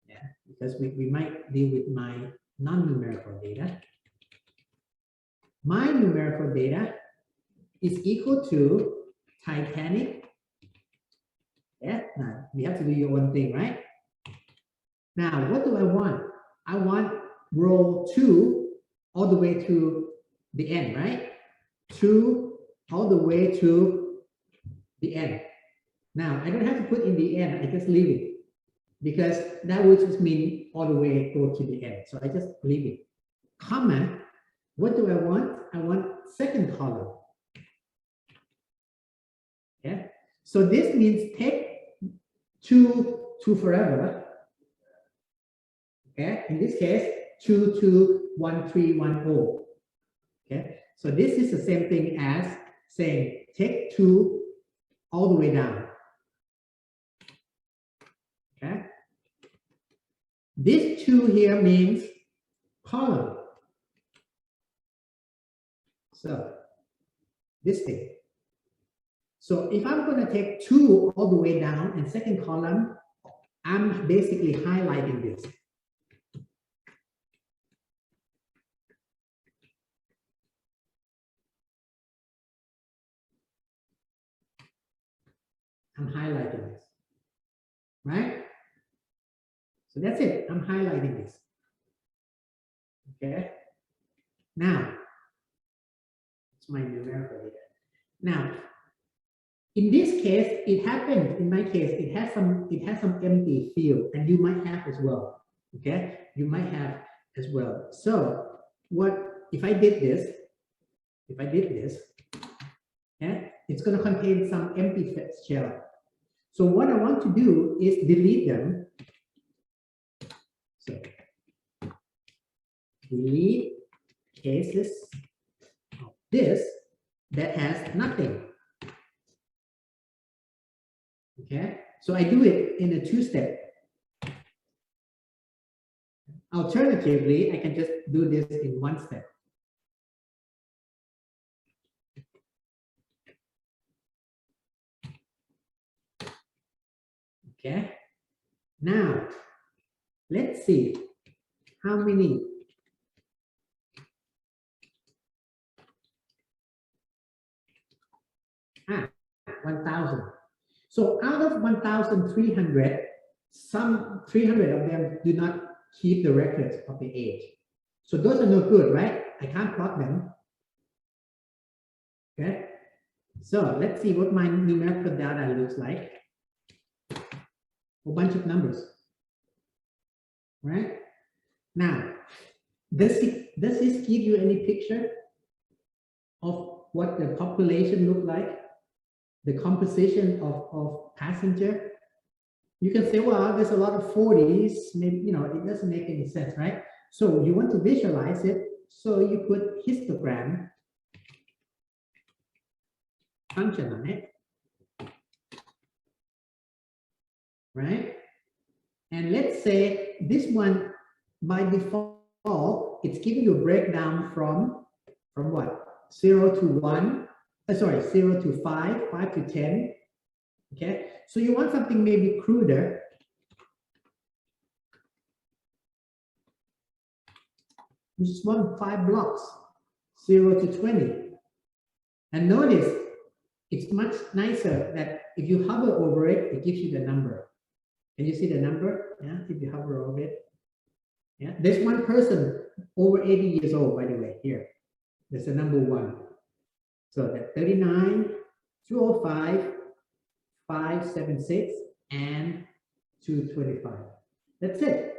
Yeah, because we might deal with my non-numerical data. My numerical data is equal to Titanic. Yeah, now you have to do your own thing, right? Now, what do I want? I want row 2 all the way to the end, right? 2 all the way to the end. Now, I don't have to put in the end, I just leave it because that would just mean all the way go to the end. So I just leave it. Comma, what do I want? I want second column. Yeah. So this means take 2 forever. Okay. In this case, 221310. Okay. So this is the same thing as saying take 2 all the way down. Okay. This 2 here means column. So this thing. So if I'm going to take 2 all the way down and second column, I'm basically highlighting this. I'm highlighting this, right? So that's it. I'm highlighting this. Okay. Now, it's my numerical here. Now, in this case, it happened. In my case, it has some empty field, and you might have as well. Okay, you might have as well. So, what if I did this? If I did this, yeah, it's going to contain some empty shell. So what I want to do is delete them. So delete cases of this that has nothing. Okay, so I do it in a two-step. Alternatively, I can just do this in one step. Okay, now let's see how many. 1,000. So out of 1,300, some 300 of them do not keep the records of the age. So those are no good, right? I can't plot them. Okay. So let's see what my numerical data looks like. A bunch of numbers. Right? Now, does this give you any picture of what the population look like? The composition of passenger? You can say, well, there's a lot of 40s, maybe, you know, it doesn't make any sense, right? So you want to visualize it, so you put histogram function on it, right? And let's say this one, by default, it's giving you a breakdown from what? 0 to 1, 0 to 5, 5 to 10, okay? So you want something maybe cruder. You just want 5 blocks, 0 to 20. And notice, it's much nicer that if you hover over it, it gives you the number. Can you see the number? Yeah, if you hover over it. Yeah, there's one person over 80 years old, by the way, here. There's the number 1. So that 39, 205, 576, and 225. That's it.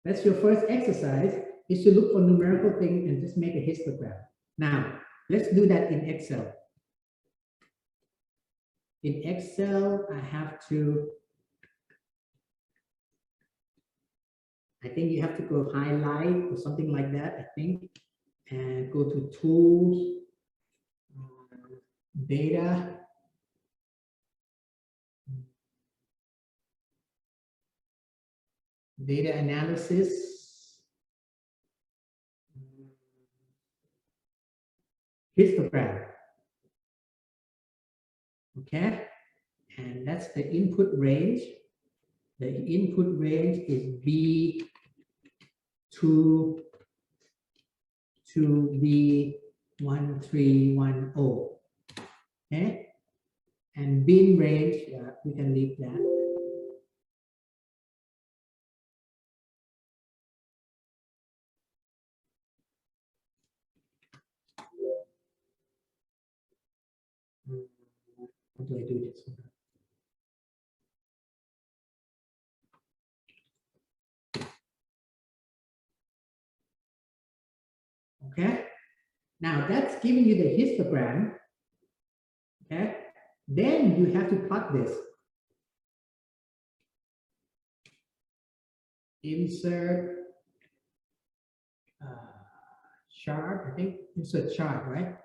That's your first exercise, is to look for numerical thing and just make a histogram. Now, let's do that in Excel. In Excel, I have to, I think you have to go highlight or something like that, I think, and go to tools, data, data analysis, histogram. Okay, and that's the input range. The input range is B2 to B1310. Okay, and bin range, we can leave that. How do I do this? Okay, now that's giving you the histogram. Okay, then you have to plot this. Insert chart, I think, insert chart, right?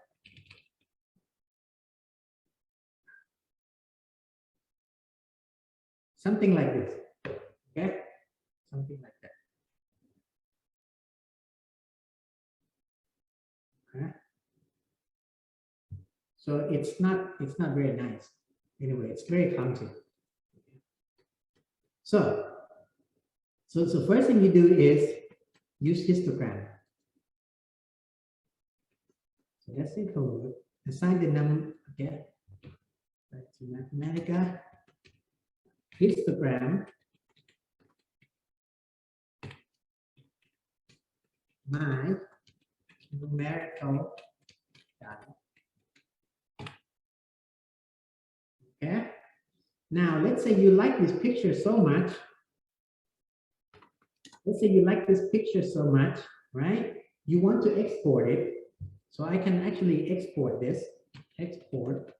Something like this, okay? Something like that. Okay. So it's not very nice. Anyway, it's very clumsy. So first thing you do is use histogram. So let's say assign the number, okay, back to Mathematica, histogram, my numerical data. Okay, now let's say you like this picture so much. Let's say you like this picture so much, right? You want to export it. So I can actually export this, export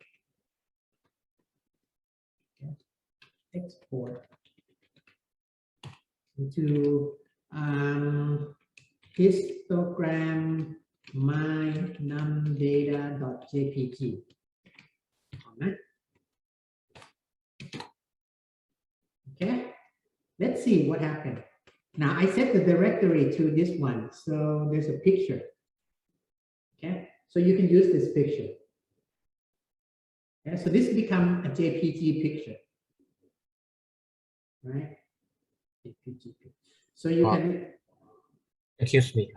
into histogram my numdata.jpg. Okay, let's see what happened. Now I set the directory to this one, so there's a picture. Okay, so you can use this picture. Okay, so this become a JPG picture, right? JPG picture. So you can. Excuse me,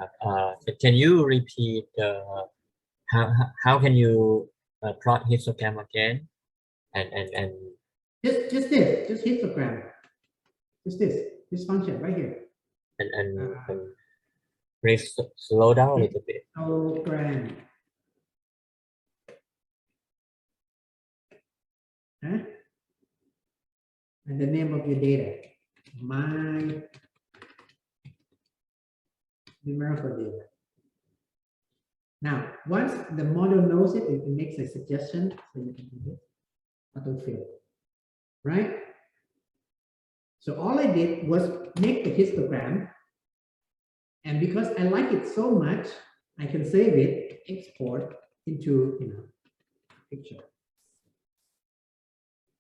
can you repeat how can you plot histogram again? And Just histogram. Just this function right here. And please slow down a little bit. Histogram. Huh? And the name of your data. My numerical data. Now, once the model knows it, it makes a suggestion. So you can do this. Autofill. Right? So all I did was make the histogram. And because I like it so much, I can save it, export into, picture.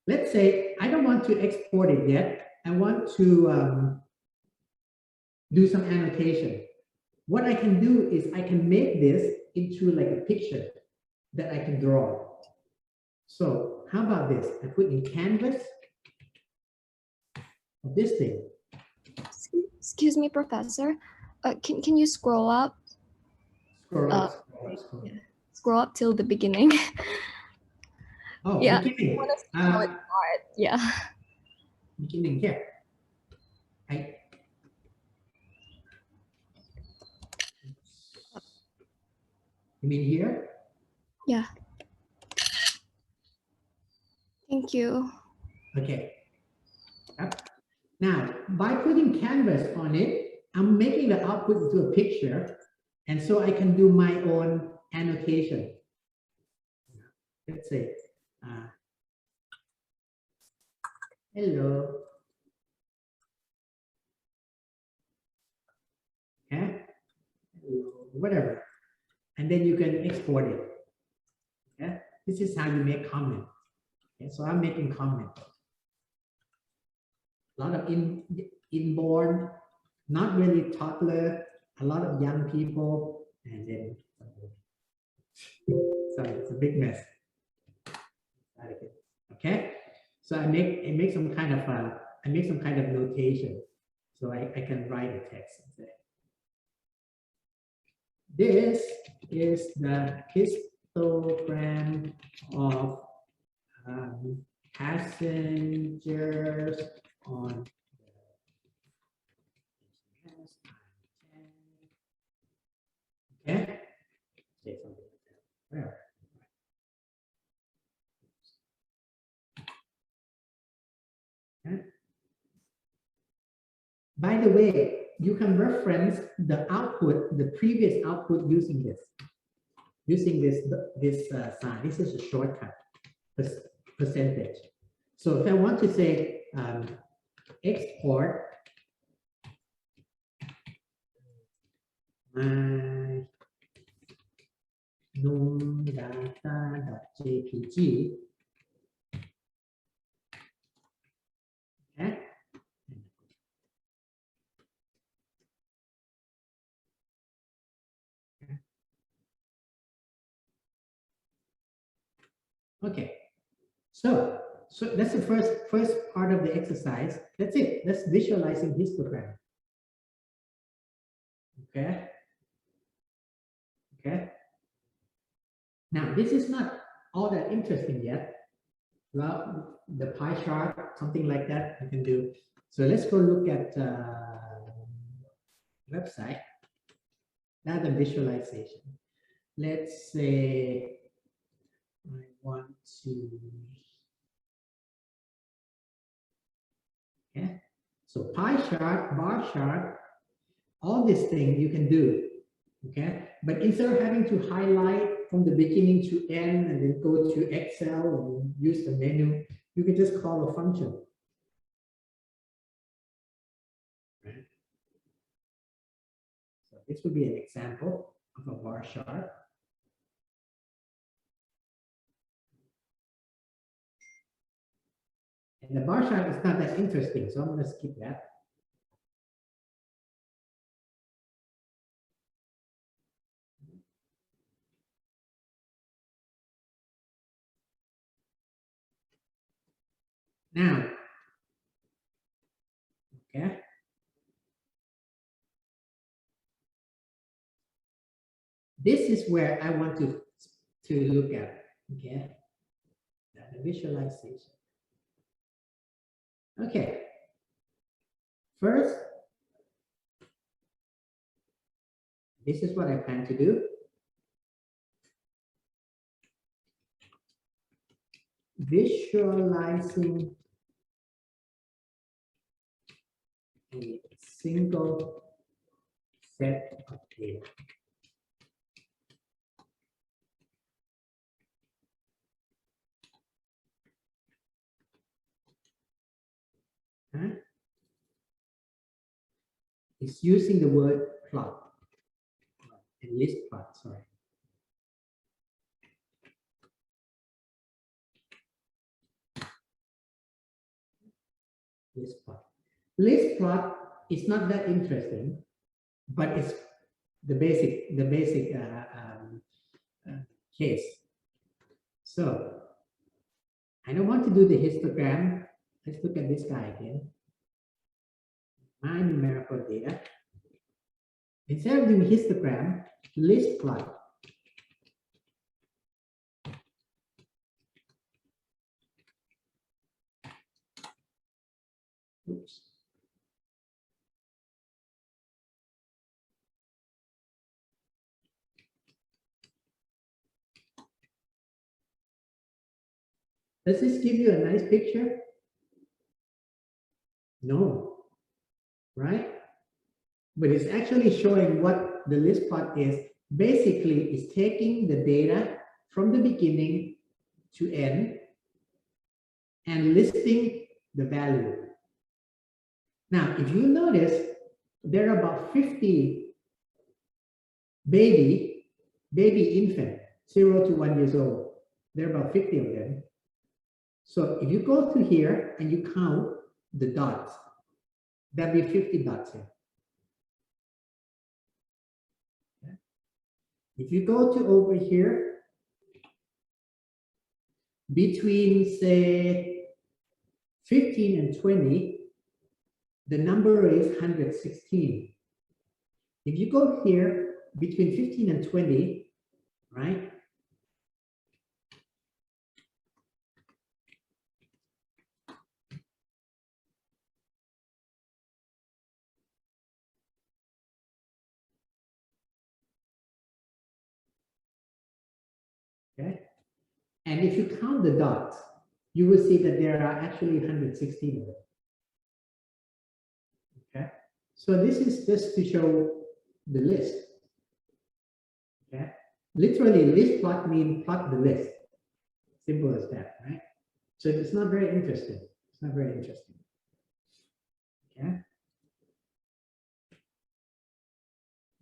Let's say I don't want to export it yet. I want to do some annotation. What I can do is I can make this into like a picture that I can draw. So how about this? I put in canvas of this thing. Excuse me, Professor. Can you scroll up? Scroll up till the beginning. Oh, yeah. Beginning. Yeah. Beginning here. You mean here? Yeah. Thank you. Okay. Yep. Now, by putting canvas on it, I'm making the output into a picture, and so I can do my own annotation. Let's say, hello. Okay. Hello, whatever. And then you can export it. Okay. This is how you make comment. Okay. So I'm making comment. A lot of inborn, not really toddler, a lot of young people, and then so it's a big mess. Okay, so I make some kind of notation, so I can write a text and say, this is the histogram of passengers on okay. Say something like that. Where? Okay. By the way, you can reference the output, the previous output using this sign. This is a shortcut, percentage. So if I want to say export my numdata.jpg, okay. Okay, so So that's the first part of the exercise. That's it. That's visualizing histogram. Okay. Okay. Now this is not all that interesting yet. Well, the pie chart, something like that, you can do. So let's go look at website. Data visualization. Let's say I want to. Okay. So pie chart, bar chart, all these things you can do. Okay, but instead of having to highlight from the beginning to end and then go to Excel and use the menu, you can just call a function. Right? So this would be an example of a bar chart. And the bar chart is not that interesting, so I'm going to skip that. Now, okay. This is where I want to look at, okay, the visualization. Okay, first, this is what I plan to do. Visualizing a single set of data. Huh? It's using the word plot and list plot, sorry. List plot. List plot is not that interesting, but it's the basic case. So I don't want to do the histogram. Let's look at this guy again. My numerical data. Instead of doing histogram, list plot. Oops. Does this give you a nice picture? No, right? But it's actually showing what the list plot is. Basically, it's taking the data from the beginning to end and listing the value. Now, if you notice, there are about 50 baby infant, 0 to 1 years old. There are about 50 of them. So if you go to here and you count the dots, there'll be 50 dots here. Okay. If you go to over here, between say 15 and 20, the number is 116. If you go here between 15 and 20, right? Okay. And if you count the dots, you will see that there are actually 116 of them. Okay. So this is just to show the list. Okay. Literally, list plot means plot the list. Simple as that, right? So it's not very interesting. It's not very interesting. Okay.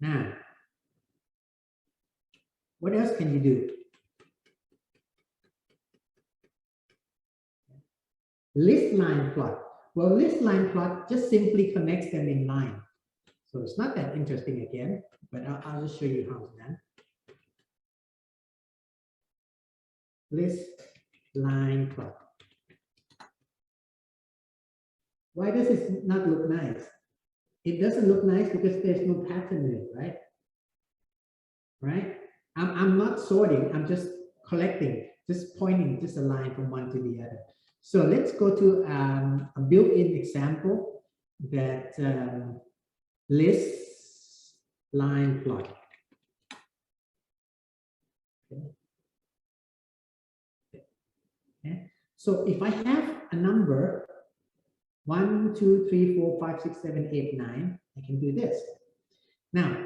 Now, what else can you do? List line plot. Well, list line plot just simply connects them in line. So it's not that interesting again, but I'll just show you how it's done. List line plot. Why does it not look nice? It doesn't look nice because there's no pattern in it, right? Right? I'm not sorting, I'm just collecting, just pointing just a line from one to the other. So let's go to a built-in example that lists line plot. Okay. So if I have a number 1, 2, 3, 4, 5, 6, 7, 8, 9, I can do this. Now,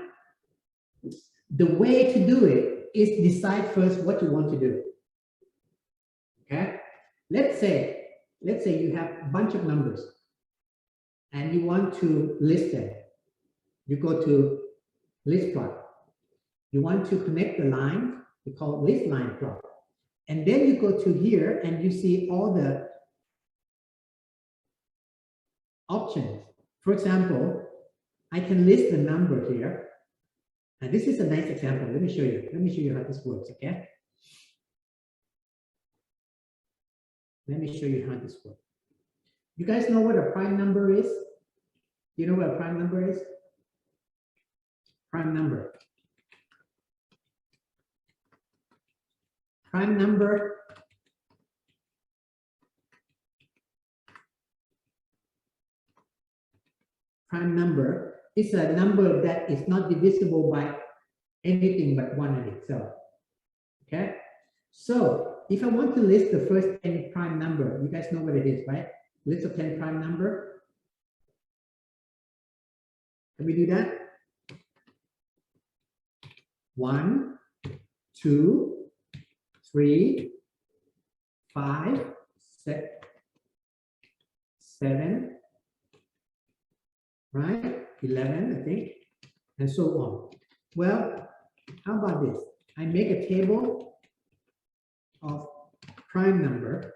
the way to do it is decide first what you want to do. Okay, let's say you have a bunch of numbers and you want to list them. You go to list plot. You want to connect the line, we call it list line plot. And then you go to here and you see all the options. For example, I can list the number here. And this is a nice example. Let me show you. Let me show you how this works, okay? Let me show you how this works. You guys know what a prime number is? You know what a prime number is? Prime number. Prime number is a number that is not divisible by anything but one in itself. Okay? So if I want to list the first 10 prime number, you guys know what it is, right? List of 10 prime number. Can we do that? 1, 2, 3, 5, 6, 7, right? 11, I think, and so on. Well, how about this? I make a table of prime number.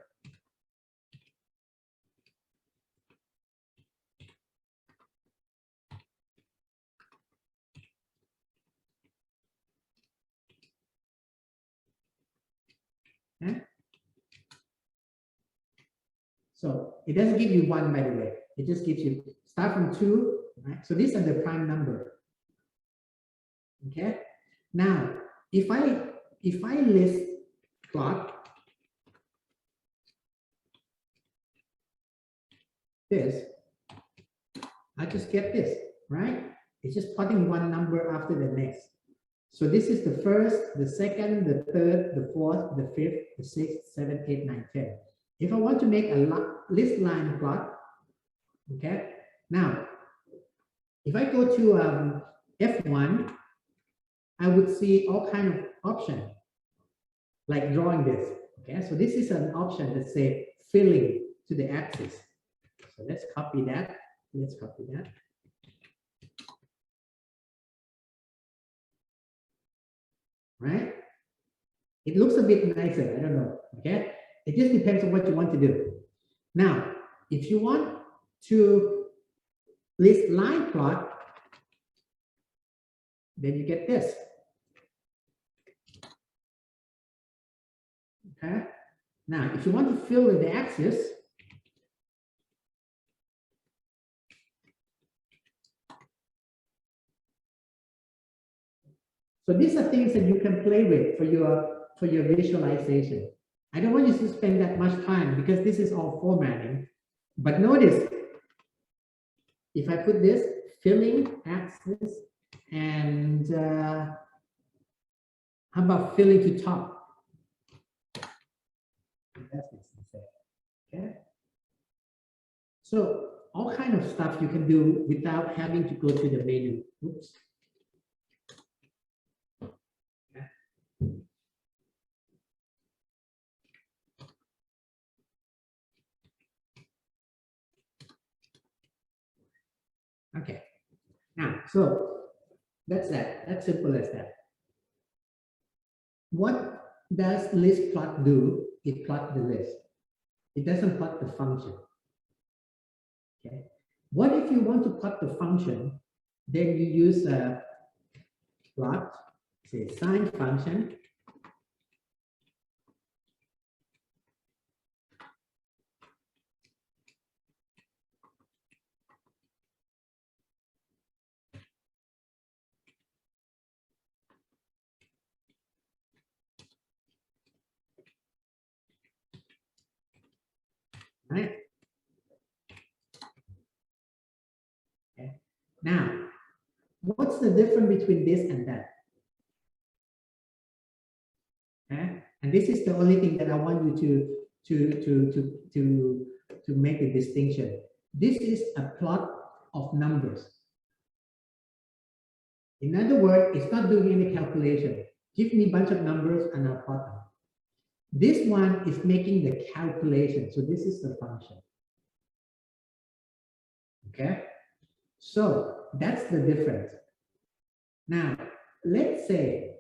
Okay. So it doesn't give you 1, by the way. It just gives you start from 2, right? So these are the prime number. Okay. Now, if I list plot this, I just get this, right? It's just plotting one number after the next. So this is the first, the second, the third, the fourth, the fifth, the sixth, seventh, eighth, ninth, 10th. If I want to make a list line plot, okay. Now, if I go to F1, I would see all kind of options, like drawing this. Okay, so this is an option that say filling to the axis. So let's copy that. Let's copy that. Right? It looks a bit nicer. I don't know. Okay, it just depends on what you want to do. Now, if you want to list line plot, then you get this. Okay. Now, if you want to fill in the axis, so these are things that you can play with for your visualization. I don't want you to spend that much time because this is all formatting. But notice, if I put this filling axis and how about filling to top? Okay. So all kind of stuff you can do without having to go to the menu. Oops. Okay. Now, so that's that. That's simple as that. What does list plot do? It plots the list. It doesn't plot the function. Okay. What if you want to plot the function? Then you use a plot, say sine function. right? Okay. Now, what's the difference between this and that? Okay. And this is the only thing that I want you to make a distinction. This is a plot of numbers. In other words, it's not doing any calculation. Give me a bunch of numbers and I'll plot them. This one is making the calculation. So this is the function. Okay. So that's the difference. Now, let's say,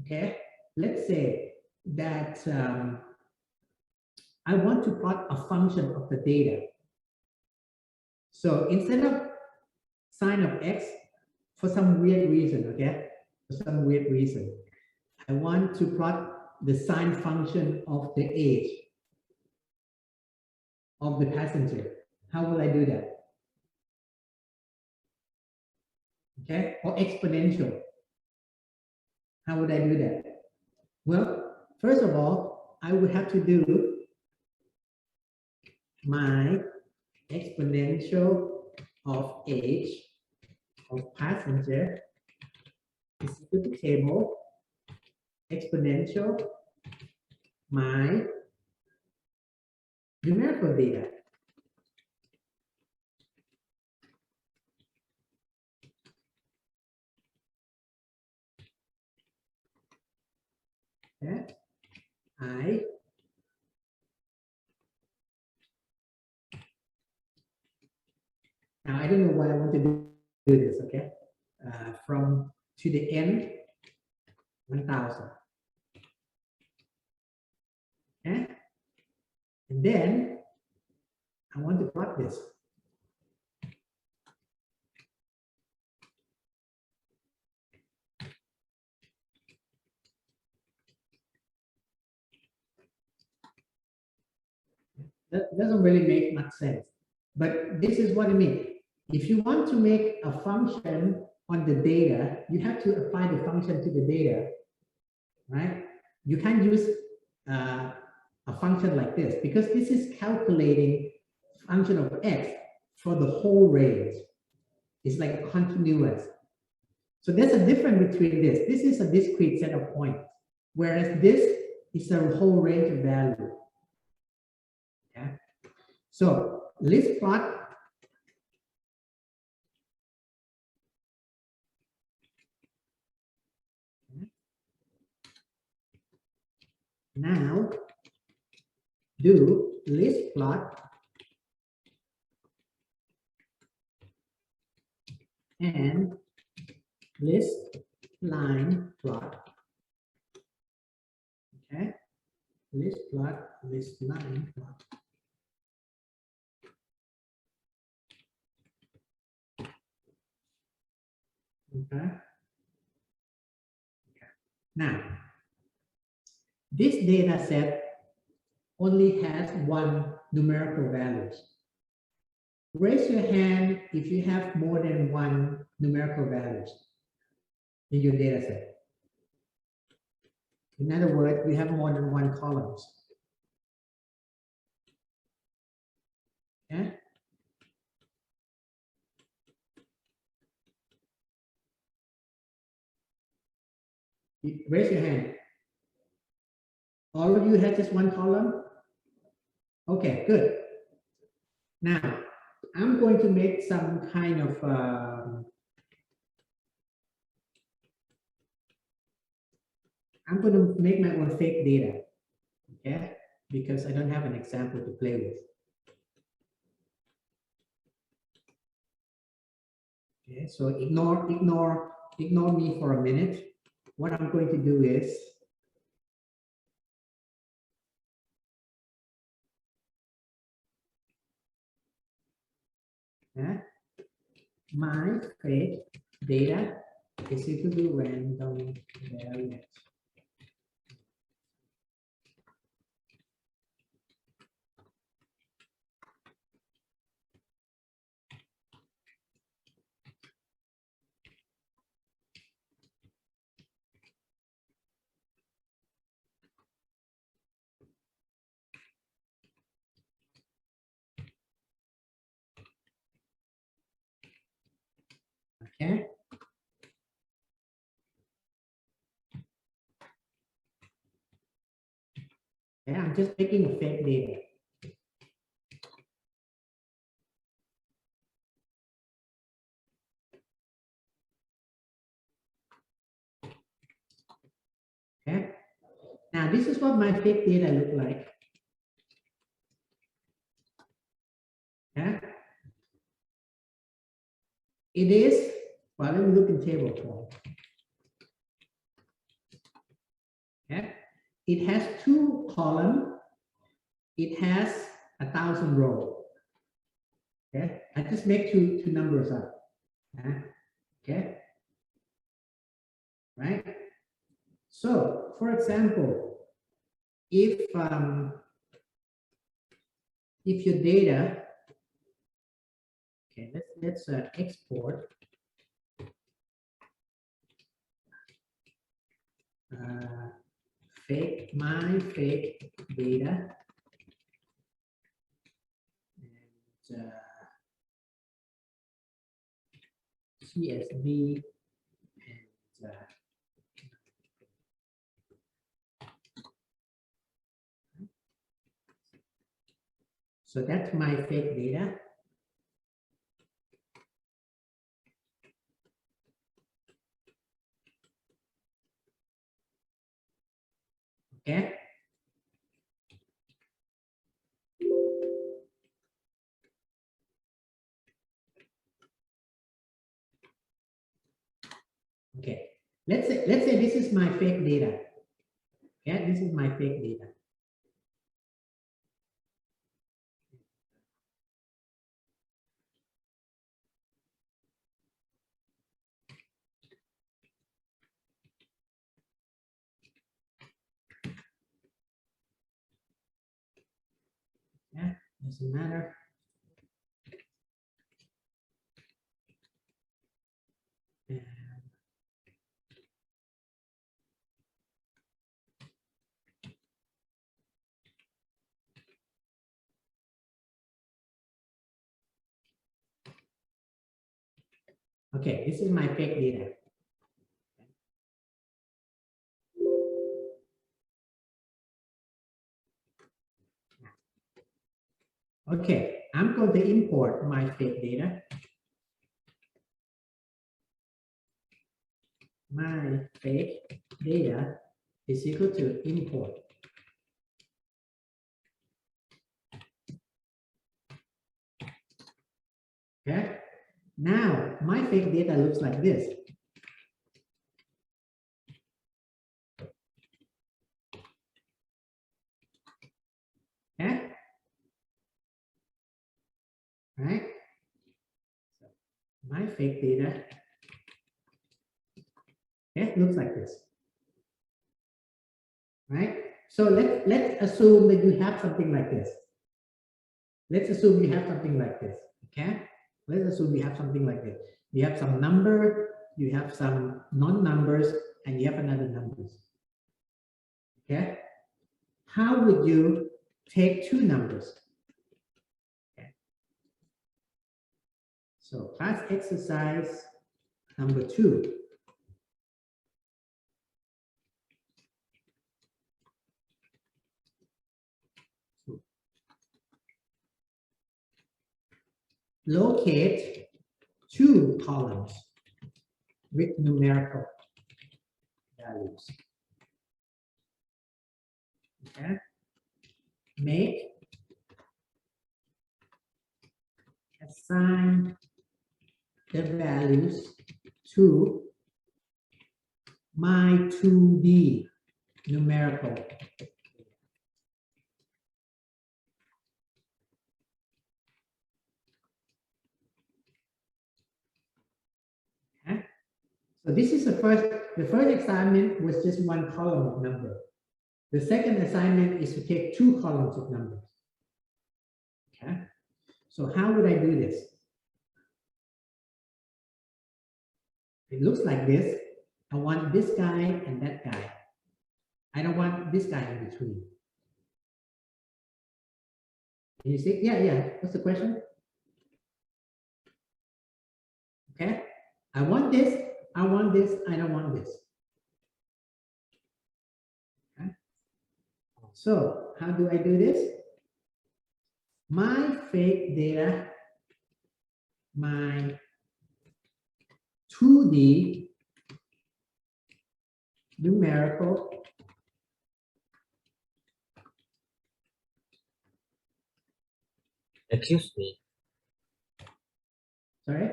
okay, let's say that I want to plot a function of the data. So instead of sine of x, for some weird reason, okay, for some weird reason, I want to plot the sine function of the age of the passenger. How will I do that? Okay, or exponential. How would I do that? Well, first of all, I would have to do my exponential of age of passenger is equal to table exponential my numerical data. Okay. Now I don't know why I want to do this, okay? From to the n 1000. Okay? And then I want to plot this. That doesn't really make much sense. But this is what I mean. If you want to make a function on the data, you have to apply the function to the data, right? You can't use a function like this because this is calculating function of x for the whole range. It's like continuous. So there's a difference between this. This is a discrete set of points, whereas this is a whole range of value. Yeah. So let's plot now do list plot and list line plot. Okay, list plot, list line plot. Okay. Now, this data set only has one numerical values. Raise your hand if you have more than one numerical values in your data set. In other words, we have more than one columns. Okay? Raise your hand. All of you have just one column? Okay, good. Now, I'm going to make some kind of I'm going to make my own fake data, okay? Because I don't have an example to play with. Okay, so ignore me for a minute. What I'm going to do is my fake data is equal to random variance. Okay. Yeah, I'm just making a fake data. Okay. Now this is what my fake data look like. Okay. It is, well, let me look in table form. Okay. It has 2 columns. It has 1,000 rows. Okay. I just make two numbers up. Okay. Right. So, for example, if your data, okay, let's export my fake data and CSV and so that's my fake data. Okay. Okay. Let's say this is my fake data. Yeah, this is my fake data. Yeah, doesn't matter. And okay, this is my fake data. Okay, I'm going to import my fake data. My fake data is equal to import. Okay, now my fake data looks like this. Okay, right? So my fake data, okay, looks like this. Right? So let's assume that you have something like this. Let's assume you have something like this. Okay? Let's assume you have something like this. You have some number, you have some non-numbers, and you have another numbers. Okay? How would you take 2 numbers? Okay. So class exercise number 2. Locate 2 columns with numerical values. Okay. Make, assign the values to my 2D numerical. Okay. So this is the first assignment was just 1 column of number. The second assignment is to take 2 columns of numbers. Okay. So how would I do this? It looks like this. I want this guy and that guy. I don't want this guy in between. Can you see? Yeah. What's the question? Okay. I want this, I want this, I don't want this. Okay. So how do I do this? My fake data, my 2D numerical Excuse me. sorry.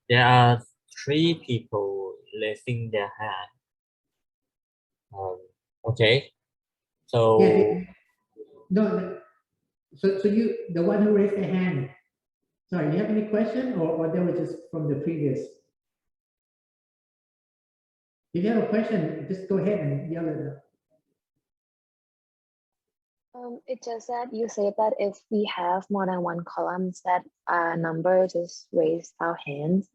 There are 3 people raising their hand. Okay. So Yeah, no, so you, the one who raised their hand, sorry, you have any question or that was just from the previous? If you have a question, just go ahead and yell it out. It's just that you say that if we have more than one columns, that number just raise our hands.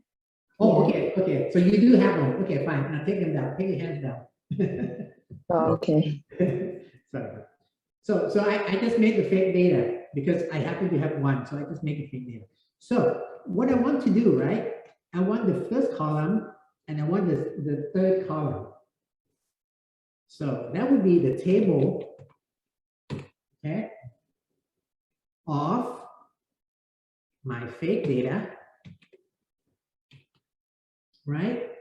Oh, Yeah. okay. So you do have one. Okay, fine. Now take them down. Take your hands down. Oh, okay. Sorry. So I just made the fake data because I happen to have one. So I just make a fake data. So what I want to do, right? I want the first column and I want the third column. So that would be the table, okay, of my fake data, right?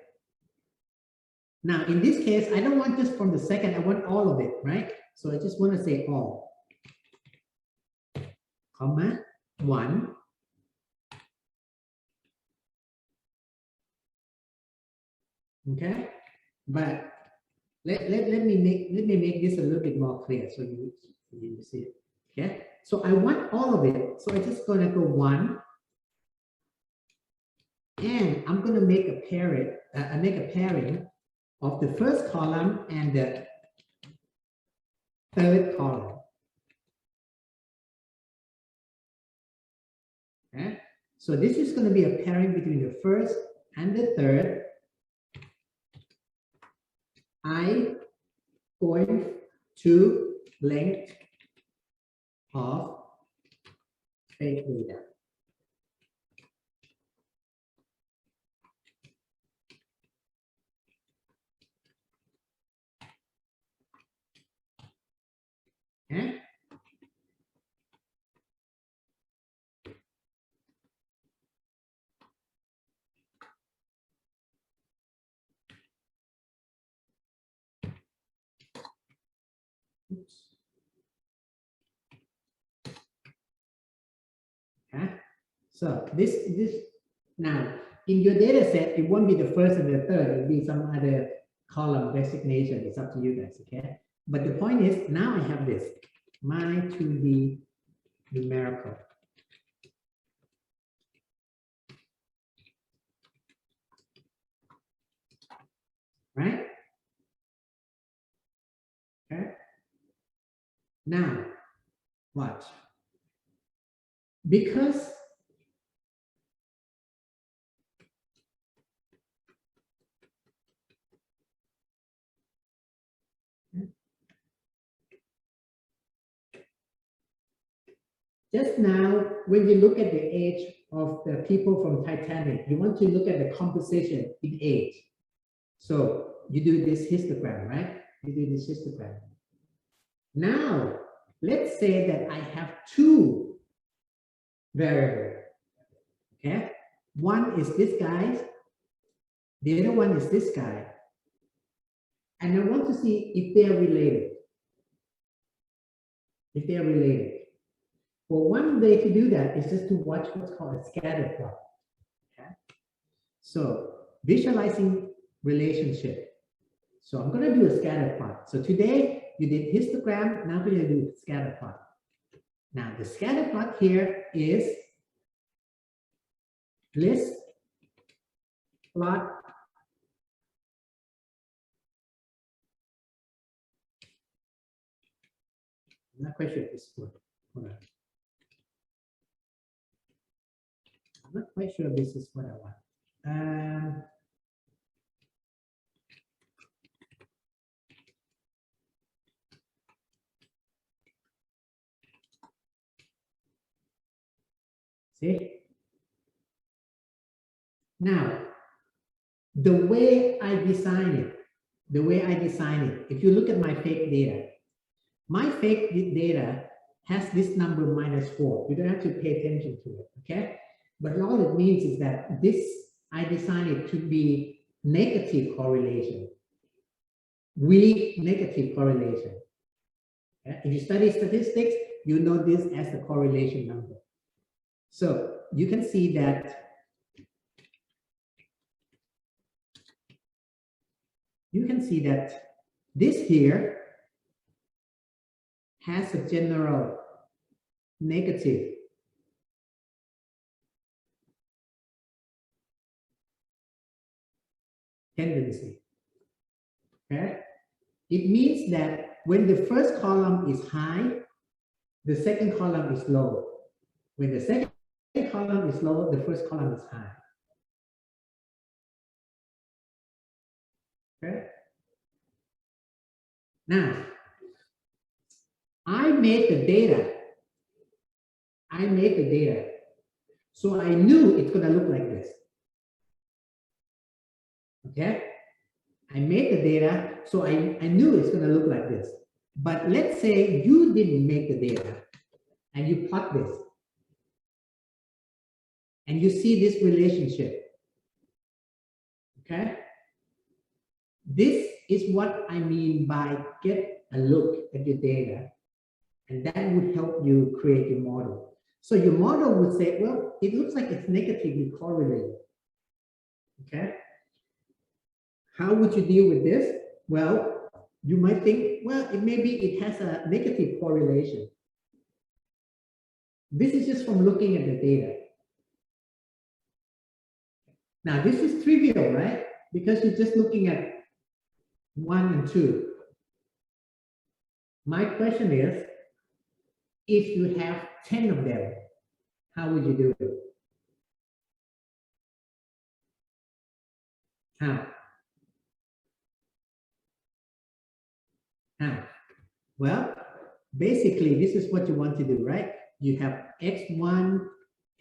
Now, in this case, I don't want just from the second, I want all of it, right? So I just want to say all, comma, 1, okay? But let me make this a little bit more clear so you see it, okay? So I want all of it. So I'm just going to go 1, and I'm going to make a pairing of the first column and the third column. Okay? So this is going to be a pairing between the first and the third. I going to length of fake data. Okay? Oops. Okay? So this now in your data set, it won't be the first and the third, it'll be some other column designation. It's up to you guys, okay? But the point is now I have this, my 2D numerical. Right? Okay. Now, watch. Because just now, when you look at the age of the people from Titanic, you want to look at the composition in age. So you do this histogram, right? You do this histogram. Now, let's say that I have 2 variables. Okay, one is this guy, the other one is this guy, and I want to see if they are related. If they are related. Well, one way to do that is just to watch what's called a scatter plot. Okay? So visualizing relationship. So I'm going to do a scatter plot. So today you did histogram, now we're going to do scatter plot. Now the scatter plot here is list plot I'm not quite sure if this is what I'm not quite sure this is what I want. See? Now, the way I design it, if you look at my fake data, my fake data has this number -4. You don't have to pay attention to it, okay? But all it means is that this, I designed it to be negative correlation, weak negative correlation. Okay? If you study statistics, you know this as the correlation number. So you can see that this here has a general negative tendency. Okay? It means that when the first column is high, the second column is low. When the second column is low, the first column is high. Okay? Now, I made the data. So I knew it's going to look like this. Okay? I made the data, so I knew it's going to look like this. But let's say you didn't make the data and you plot this. And you see this relationship. Okay? This is what I mean by get a look at your data. And that would help you create your model. So your model would say, well, it looks like it's negatively correlated. Okay? How would you deal with this? Well, you might think, well, maybe it has a negative correlation. This is just from looking at the data. Now, this is trivial, right? Because you're just looking at 1 and 2. My question is, if you have 10 of them, how would you do it? How? Well, basically, this is what you want to do, right? You have x1,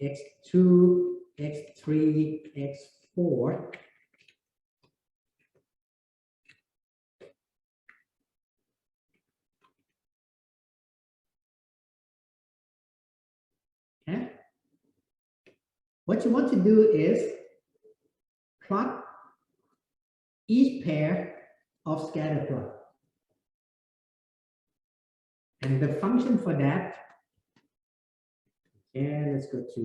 x2, x3, x4. Okay? What you want to do is plot each pair of scatter plot. And the function for that, let's go to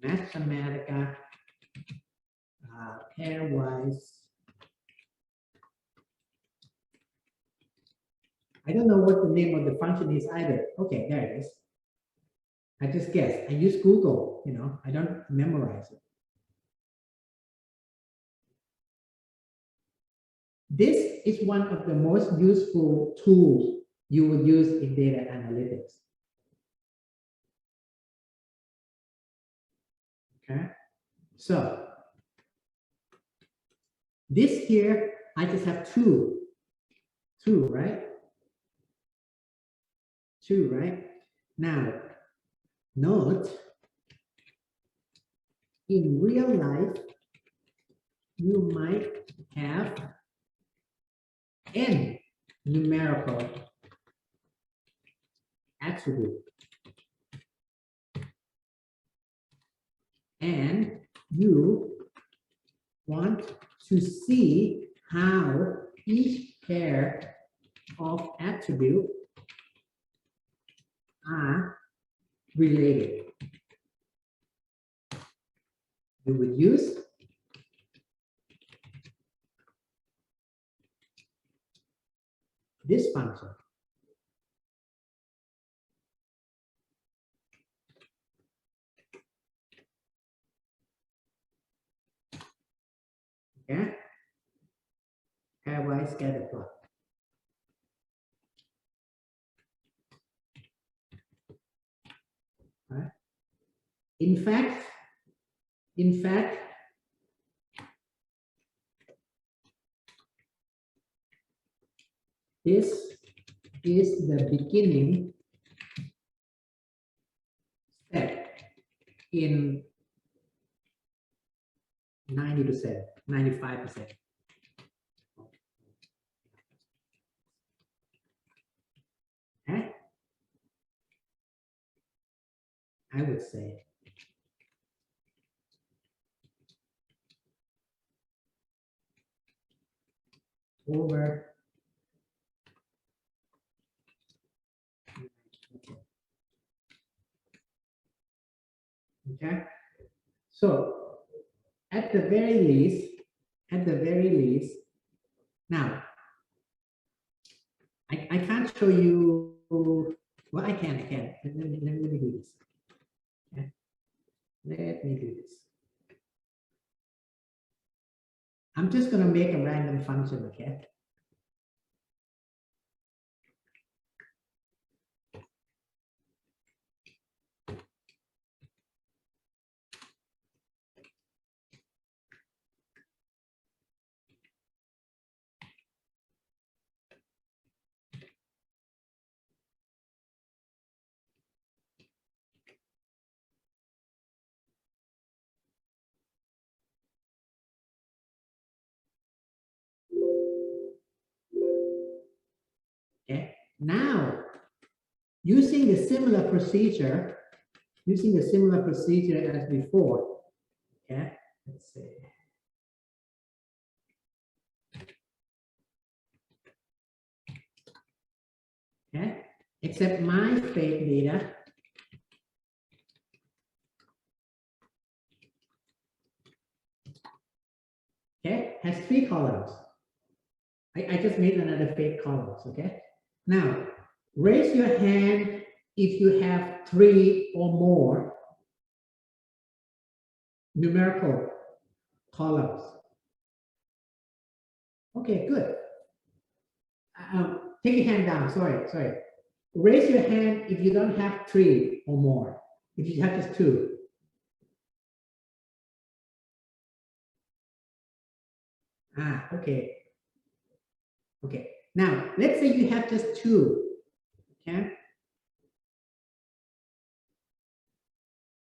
Mathematica, pairwise. I don't know what the name of the function is either. Okay, there it is. I just guessed. I use Google, I don't memorize it. This is one of the most useful tools you would use in data analytics. Okay, so this here, I just have two, right? 2, right? Now, note, in real life, you might have n numerical attribute. And you want to see how each pair of attributes are related. You would use this function. Okay? Pairwise scatter plot. Right? In fact, this is the beginning step in 90%, 95%. Okay? I would say. Over. Okay. So at the very least, now I can't show you. Well, I can. Let me do this. Okay. Let me do this. I'm just going to make a random function, okay? Okay. Now, using the similar procedure as before, okay? Let's see. Okay, except my fake data okay has 3 columns. I just made another fake columns. Okay, now raise your hand if you have 3 or more numerical columns. Okay, good. Take your hand down. Sorry. Raise your hand if you don't have 3 or more. If you have just 2. Okay. Okay. Now, let's say you have just 2. Okay.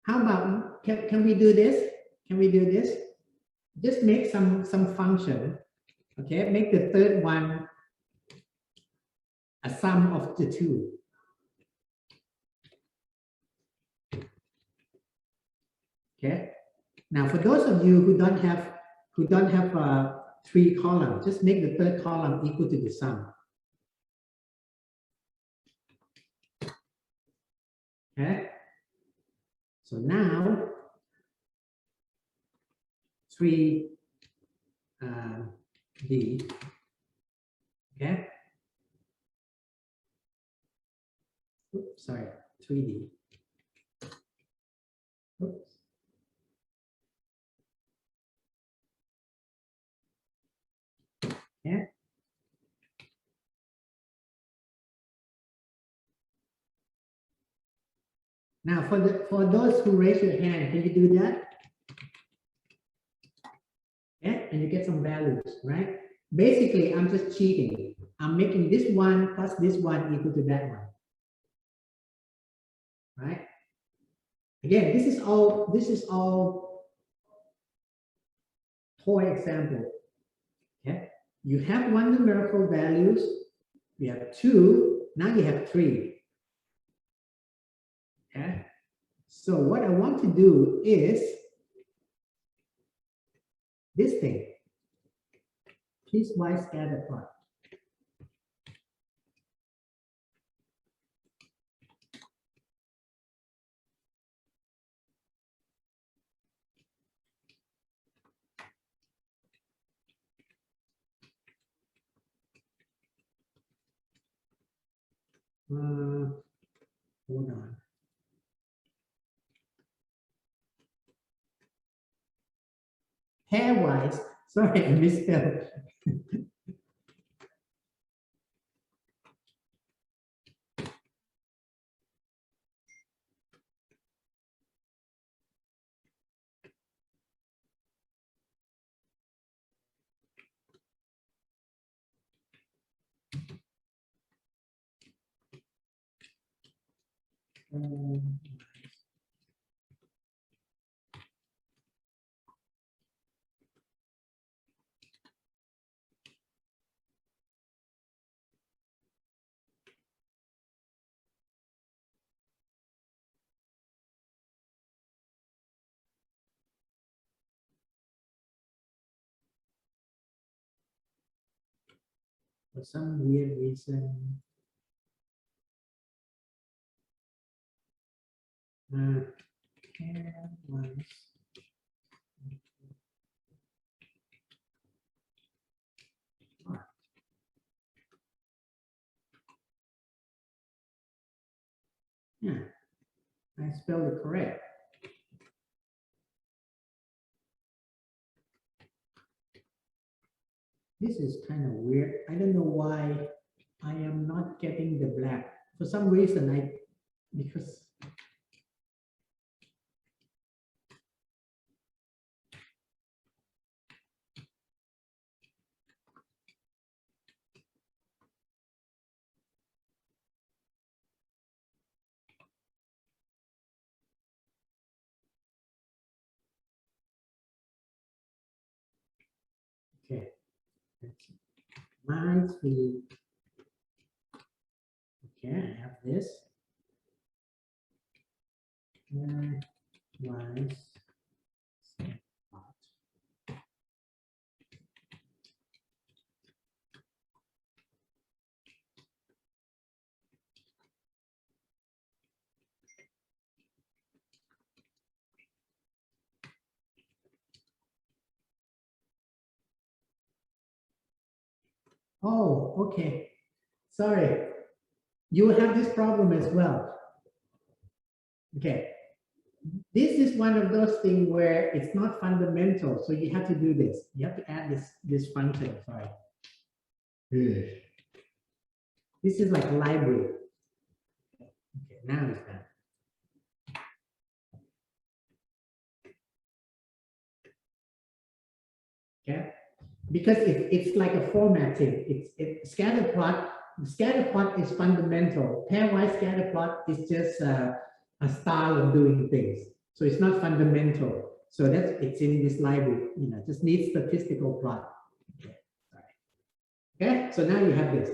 How about, can we do this? Can we do this? Just make some function. Okay. Make the third one a sum of the 2. Okay. Now, for those of you who don't have 3 columns, just make the third column equal to the sum. Okay. So now 3D. Okay. Oops, sorry, 3D. Oops. Okay. Now, for those who raise your hand, can you do that? Yeah, and you get some values, right? Basically, I'm just cheating. I'm making this one plus this one equal to that one, right? Again, this is all toy example. Okay, you have 1 numerical values, you have 2, now you have 3. Okay, so what I want to do is this thing, piecewise scatter plot. Hold on. Pairwise, sorry, I misspelled. For some weird reason. Yeah, I spelled it correct. This is kind of weird. I don't know why I am not getting the black. For some reason, because okay. Mindfully. Okay, I have this. Oh, okay. Sorry. You have this problem as well. Okay. This is one of those things where it's not fundamental, so you have to do this. You have to add this function. Sorry. This is like a library. Okay, now it's done. Okay, because it's like a formatting. It's scatter plot. The scatter plot is fundamental. Pairwise scatter plot is just a style of doing things. So it's not fundamental. So it's in this library. Just needs statistical plot. Okay, so now you have this.